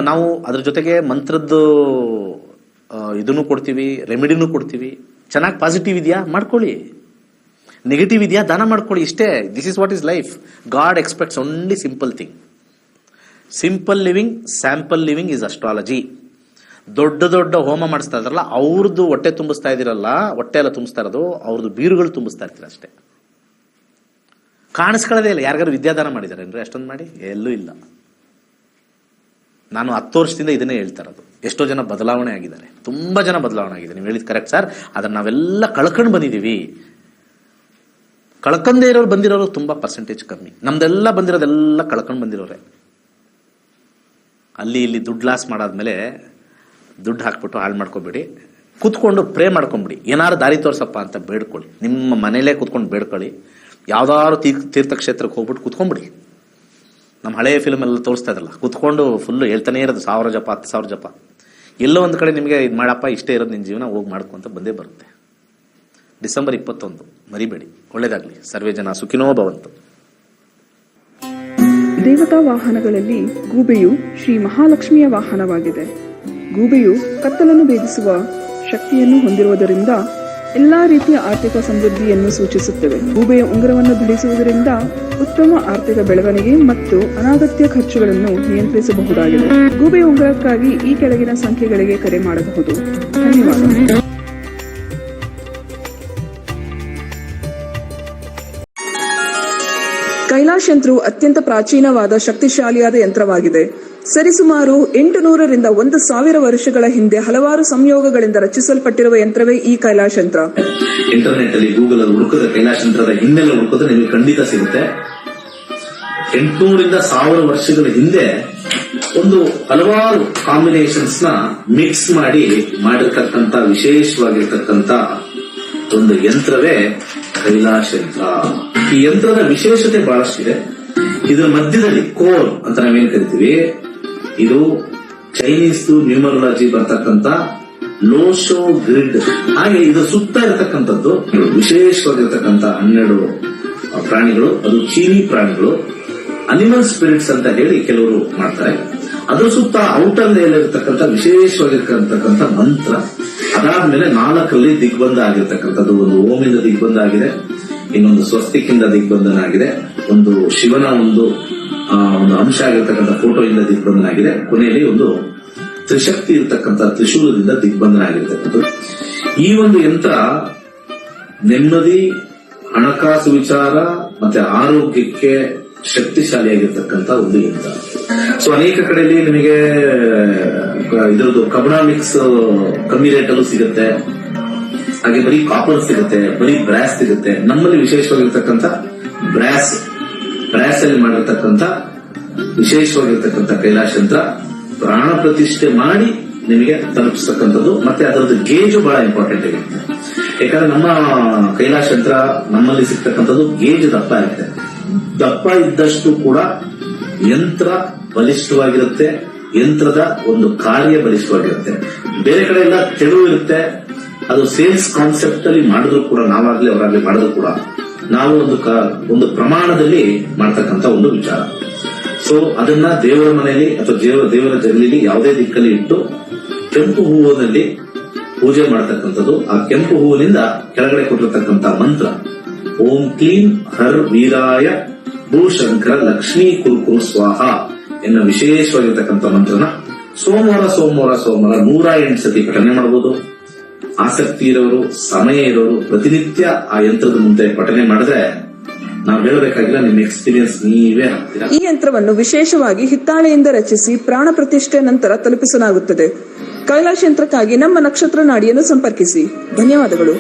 ನಾವು ಅದ್ರ ಜೊತೆಗೆ ಮಂತ್ರದ್ದು ಇದನ್ನು ಕೊಡ್ತೀವಿ, ರೆಮಿಡಿನೂ ಕೊಡ್ತೀವಿ. ಚೆನ್ನಾಗಿ ಪಾಸಿಟಿವ್ ಇದೆಯಾ ಮಾಡ್ಕೊಳ್ಳಿ, ನೆಗೆಟಿವ್ ಇದೆಯಾ ದಾನ ಮಾಡ್ಕೊಳ್ಳಿ. ಇಷ್ಟೇ. This is what is life. God expects only simple thing. Simple living, sample living is astrology. ದೊಡ್ಡ ದೊಡ್ಡ ಹೋಮ ಮಾಡಿಸ್ತಾ ಇದ್ರಲ್ಲ, ಅವ್ರದ್ದು ಹೊಟ್ಟೆ ತುಂಬಿಸ್ತಾ ಇದಿರಲ್ಲ, ಹೊಟ್ಟೆ ಎಲ್ಲ ತುಂಬಿಸ್ತಾ ಇರೋದು ಅವ್ರದ್ದು ಬೀರುಗಳು ತುಂಬಿಸ್ತಾ ಇರ್ತೀರ ಅಷ್ಟೇ. ಕಾಣಿಸ್ಕೊಳ್ಳೋದೇ ಇಲ್ಲ. ಯಾರಿಗಾರು ವಿದ್ಯಾದಾನ ಮಾಡಿದ್ದಾರೆ ಅಂದ್ರೆ ಅಷ್ಟೊಂದು ಮಾಡಿ? ಎಲ್ಲೂ ಇಲ್ಲ. ನಾನು 10 ವರ್ಷದಿಂದ ಇದನ್ನೇ ಹೇಳ್ತಾ ಇರೋದು. ಎಷ್ಟೋ ಜನ ಬದಲಾವಣೆ ಆಗಿದ್ದಾರೆ, ತುಂಬಾ ಜನ ಬದಲಾವಣೆ ಆಗಿದೆ. ನೀವು ಹೇಳಿದ್ ಕರೆಕ್ಟ್ ಸರ್. ಅದನ್ನ ನಾವೆಲ್ಲ ಕಳ್ಕೊಂಡು ಬಂದಿದ್ದೀವಿ. ಕಳ್ಕೊಂಡೇ ಇರೋರು ಬಂದಿರೋರು ತುಂಬಾ ಪರ್ಸೆಂಟೇಜ್ ಕಮ್ಮಿ. ನಮ್ದೆಲ್ಲ ಬಂದಿರೋದೆಲ್ಲ ಕಳ್ಕೊಂಡು ಬಂದಿರೋರೆ. ಅಲ್ಲಿ ಇಲ್ಲಿ ದುಡ್ಡು ಲಾಸ್ ಮಾಡಾದ್ಮೇಲೆ ದುಡ್ಡು ಹಾಕ್ಬಿಟ್ಟು ಹಾಳು ಮಾಡ್ಕೊಬೇಡಿ. ಕೂತ್ಕೊಂಡು ಪ್ರೇ ಮಾಡ್ಕೊಂಬಿಡಿ. ಏನಾರು ದಾರಿ ತೋರ್ಸಪ್ಪ ಅಂತ ಬೇಡ್ಕೊಳ್ಳಿ. ನಿಮ್ಮ ಮನೇಲೇ ಕೂತ್ಕೊಂಡು ಬೇಡ್ಕೊಳ್ಳಿ. ಯಾವ್ದಾದ್ರು ತೀರ್ಥಕ್ಷೇತ್ರಕ್ಕೆ ಹೋಗ್ಬಿಟ್ಟು ಕೂತ್ಕೊಂಡ್ಬಿಡಿ. ನಮ್ಮ ಹಳೆಯ ಫಿಲ್ಮ್ ಎಲ್ಲ ತೋರಿಸ್ತಾ ಇದ್ರಲ್ಲ, ಕೂತ್ಕೊಂಡು ಫುಲ್ಲು ಹೇಳ್ತಾನೆ ಇರೋದು 1000 ಜಪ 10,000 ಜಪ. ಎಲ್ಲೋ ಒಂದು ಕಡೆ ನಿಮಗೆ ಇದು ಮಾಡಪ್ಪ, ಇಷ್ಟೇ ಇರೋದು ನಿನ್ನ ಜೀವನ, ಹೋಗಿ ಮಾಡ್ಕೊಂತ ಬಂದೇ ಬರುತ್ತೆ. ಡಿಸೆಂಬರ್ 21 ಮರಿಬೇಡಿ. ಒಳ್ಳೇದಾಗ್ಲಿ. ಸರ್ವೇ ಜನ ಸುಖಿನೋ ಭವಂತು. ದೇವತಾ ವಾಹನಗಳಲ್ಲಿ ಗೂಬೆಯು ಶ್ರೀ ಮಹಾಲಕ್ಷ್ಮಿಯ ವಾಹನವಾಗಿದೆ. ಗೂಬೆಯು ಕತ್ತಲನ್ನು ಭೇದಿಸುವ ಶಕ್ತಿಯನ್ನು ಹೊಂದಿರುವುದರಿಂದ ಎಲ್ಲಾ ರೀತಿಯ ಆರ್ಥಿಕ ಸಮೃದ್ಧಿಯನ್ನು ಸೂಚಿಸುತ್ತವೆ. ಗೂಬೆಯ ಉಂಗುರವನ್ನು ಧರಿಸುವುದರಿಂದ ಉತ್ತಮ ಆರ್ಥಿಕ ಬೆಳವಣಿಗೆ ಮತ್ತು ಅನಗತ್ಯ ಖರ್ಚುಗಳನ್ನು ನಿಯಂತ್ರಿಸಬಹುದಾಗಿದೆ. ಗೂಬೆಯ ಉಂಗುರಕ್ಕಾಗಿ ಈ ಕೆಳಗಿನ ಸಂಖ್ಯೆಗಳಿಗೆ ಕರೆ ಮಾಡಬಹುದು. ಧನ್ಯವಾದ. ಕೈಲಾಶ್ ಯಂತ್ರವು ಅತ್ಯಂತ ಪ್ರಾಚೀನವಾದ ಶಕ್ತಿಶಾಲಿಯಾದ ಯಂತ್ರವಾಗಿದೆ. ಸರಿಸುಮಾರು 800ರಿಂದ 1,000 ವರ್ಷಗಳ ಹಿಂದೆ ಹಲವಾರು ಸಂಯೋಗಗಳಿಂದ ರಚಿಸಲ್ಪಟ್ಟಿರುವ ಯಂತ್ರವೇ ಈ ಕೈಲಾಶ್ ಯಂತ್ರ. ಇಂಟರ್ನೆಟ್ ಅಲ್ಲಿ ಗೂಗಲ್ ಅಲ್ಲಿ ಹುಡುಕಿದ್ರೆ ಕೈಲಾಶ್ ಯಂತ್ರದ ಹಿನ್ನೆಲೆ ಹುಡುಕಿದ್ರೆ ನಿಮಗೆ ಖಂಡಿತ ಸಿಗುತ್ತೆ. 800ರಿಂದ 1000 ವರ್ಷಗಳ ಹಿಂದೆ ಒಂದು ಹಲವಾರು ಕಾಂಬಿನೇಷನ್ಸ್ ನ ಮಿಕ್ಸ್ ಮಾಡಿರ್ತಕ್ಕಂಥ ವಿಶೇಷವಾಗಿರ್ತಕ್ಕಂಥ ಒಂದು ಯಂತ್ರವೇ ಕೈಲಾಶ್ ಯಂತ್ರ. ಈ ಯಂತ್ರದ ವಿಶೇಷತೆ ಬಹಳಷ್ಟಿದೆ. ಇದರ ಮಧ್ಯದಲ್ಲಿ ಕೋರ್ ಅಂತ ನಾವೇನ್ ಕರಿತೀವಿ, ಇದು ಚೈನೀಸ್ ನ್ಯೂಮರಾಲಜಿ ಬರ್ತಕ್ಕಂಥ ಲೋಶೋ ಗ್ರಿಡ್. ಹಾಗೆ ಇದರ ಸುತ್ತ ಇರತಕ್ಕಂಥದ್ದು ವಿಶೇಷವಾಗಿರ್ತಕ್ಕಂಥ 12 ಪ್ರಾಣಿಗಳು. ಅದು ಚೀನಿ ಪ್ರಾಣಿಗಳು, ಅನಿಮಲ್ ಸ್ಪಿರಿಟ್ಸ್ ಅಂತ ಹೇಳಿ ಕೆಲವರು ಮಾಡ್ತಾರೆ. ಅದ್ರ ಸುತ್ತ ಔಟರ್ ಲೇಯರ್ ಇರತಕ್ಕಂಥ ವಿಶೇಷವಾಗಿರ್ತಕ್ಕಂಥ ಮಂತ್ರ. ಅದಾದ್ಮೇಲೆ 4ರಲ್ಲಿ ದಿಗ್ಬಂಧ ಆಗಿರ್ತಕ್ಕಂಥದ್ದು. ಒಂದು ಓಮಿಂದ ದಿಗ್ಬಂಧ ಆಗಿದೆ, ಇನ್ನೊಂದು ಸ್ವಸ್ತಿಕಿಂದ ದಿಗ್ಬಂಧನ ಆಗಿದೆ, ಒಂದು ಶಿವನ ಒಂದು ಅಂಶ ಆಗಿರ್ತಕ್ಕಂಥ ಫೋಟೋ ಇಂದ ದಿಗ್ಬಂಧನ ಆಗಿದೆ, ಕೊನೆಯಲ್ಲಿ ಒಂದು ತ್ರಿಶಕ್ತಿ ಇರತಕ್ಕಂಥ ತ್ರಿಶೂಲದಿಂದ ದಿಗ್ಬಂಧನ ಆಗಿರ್ತಕ್ಕಂಥದ್ದು. ಈ ಒಂದು ಯಂತ್ರ ನೆಮ್ಮದಿ, ಹಣಕಾಸು ವಿಚಾರ ಮತ್ತೆ ಆರೋಗ್ಯಕ್ಕೆ ಶಕ್ತಿಶಾಲಿಯಾಗಿರ್ತಕ್ಕಂಥ ಒಂದು ಯಂತ್ರ. ಸೊ ಅನೇಕ ಕಡೆಯಲ್ಲಿ ನಿಮಗೆ ಇದರದ್ದು ಕಬ್ನಾಮಿಕ್ಸ್ ಕಮ್ಮಿ ರೇಟಲ್ಲೂ ಸಿಗುತ್ತೆ. ಹಾಗೆ ಬರೀ ಕಾಪರ್ ಸಿಗುತ್ತೆ, ಬರೀ ಬ್ರಾಸ್ ಸಿಗುತ್ತೆ. ನಮ್ಮಲ್ಲಿ ವಿಶೇಷವಾಗಿರ್ತಕ್ಕಂಥ ಬ್ರಾಸ್ ಅಲ್ಲಿ ಮಾಡಿರ್ತಕ್ಕಂಥ ವಿಶೇಷವಾಗಿರ್ತಕ್ಕಂಥ ಕೈಲಾಶ್ ಯಂತ್ರ ಪ್ರಾಣ ಪ್ರತಿಷ್ಠೆ ಮಾಡಿ ನಿಮಗೆ ತಲುಪಿಸ್ತಕ್ಕಂಥದ್ದು. ಮತ್ತೆ ಅದರದ್ದು ಗೇಜು ಬಹಳ ಇಂಪಾರ್ಟೆಂಟ್ ಆಗಿರುತ್ತೆ. ಯಾಕಂದ್ರೆ ನಮ್ಮ ಕೈಲಾಶ್ ಯಂತ್ರ ನಮ್ಮಲ್ಲಿ ಸಿಗ್ತಕ್ಕಂಥದ್ದು ಗೇಜ್ ದಪ್ಪ ಇರುತ್ತೆ. ದಪ್ಪ ಇದ್ದಷ್ಟು ಕೂಡ ಯಂತ್ರ ಬಲಿಷ್ಠವಾಗಿರುತ್ತೆ, ಯಂತ್ರದ ಒಂದು ಕಾರ್ಯ ಬಲಿಷ್ಠವಾಗಿರುತ್ತೆ. ಬೇರೆ ಕಡೆ ಎಲ್ಲ ತೆಳು ಇರುತ್ತೆ. ಅದು ಸೇಲ್ಸ್ ಕಾನ್ಸೆಪ್ಟ್ ಅಲ್ಲಿ ಮಾಡಿದ್ರು ಕೂಡ, ನಾವಾಗ್ಲಿ ಅವರಾಗ್ಲಿ ಮಾಡಿದ್ರು ಕೂಡ ನಾವು ಒಂದು ಪ್ರಮಾಣದಲ್ಲಿ ಮಾಡ್ತಕ್ಕಂಥ ಒಂದು ವಿಚಾರ. ಸೊ ಅದನ್ನ ದೇವರ ಮನೆಯಲ್ಲಿ ಅಥವಾ ದೇವರ ಜಗಲಿಲಿ ಯಾವುದೇ ದಿಕ್ಕಲ್ಲಿ ಇಟ್ಟು ಕೆಂಪು ಹೂವಿನಲ್ಲಿ ಪೂಜೆ ಮಾಡತಕ್ಕಂಥದ್ದು. ಆ ಕೆಂಪು ಹೂವಿನಿಂದ ಕೆಳಗಡೆ ಕೊಟ್ಟಿರ್ತಕ್ಕಂಥ ಮಂತ್ರ ಓಂ ಕ್ಲೀಂ ಹರ್ ವೀರಾಯ ಭೂಶಂಕರ ಲಕ್ಷ್ಮೀ ಕುರುಕುರು ಸ್ವಾಹ ಎನ್ನುವ ವಿಶೇಷವಾಗಿರ್ತಕ್ಕಂಥ ಮಂತ್ರನ ಸೋಮವಾರ 108 ಸತಿ ಪಠನೆ ಮಾಡಬಹುದು. ಆಸಕ್ತಿ ಇರೋರು, ಸಮಯ ಇರೋರು ಪ್ರತಿನಿತ್ಯ ಆ ಯಂತ್ರದ ಮುಂದೆ ಪಠನೆ ಮಾಡಿದ್ರೆ ನಾವು ಹೇಳಬೇಕಾಗಿಲ್ಲ, ನಿಮ್ಮ ಎಕ್ಸ್ಪೀರಿಯನ್ಸ್ ನೀವೇ ಆಗ್ತೀರಾ. ಈ ಯಂತ್ರವನ್ನು ವಿಶೇಷವಾಗಿ ಹಿತ್ತಾಳೆಯಿಂದ ರಚಿಸಿ ಪ್ರಾಣ ಪ್ರತಿಷ್ಠೆ ನಂತರ ತಲುಪಿಸಲಾಗುತ್ತದೆ. ಕೈಲಾಶ ಯಂತ್ರಕ್ಕಾಗಿ ನಮ್ಮ ನಕ್ಷತ್ರ ನಾಡಿಯನ್ನು ಸಂಪರ್ಕಿಸಿ. ಧನ್ಯವಾದಗಳು.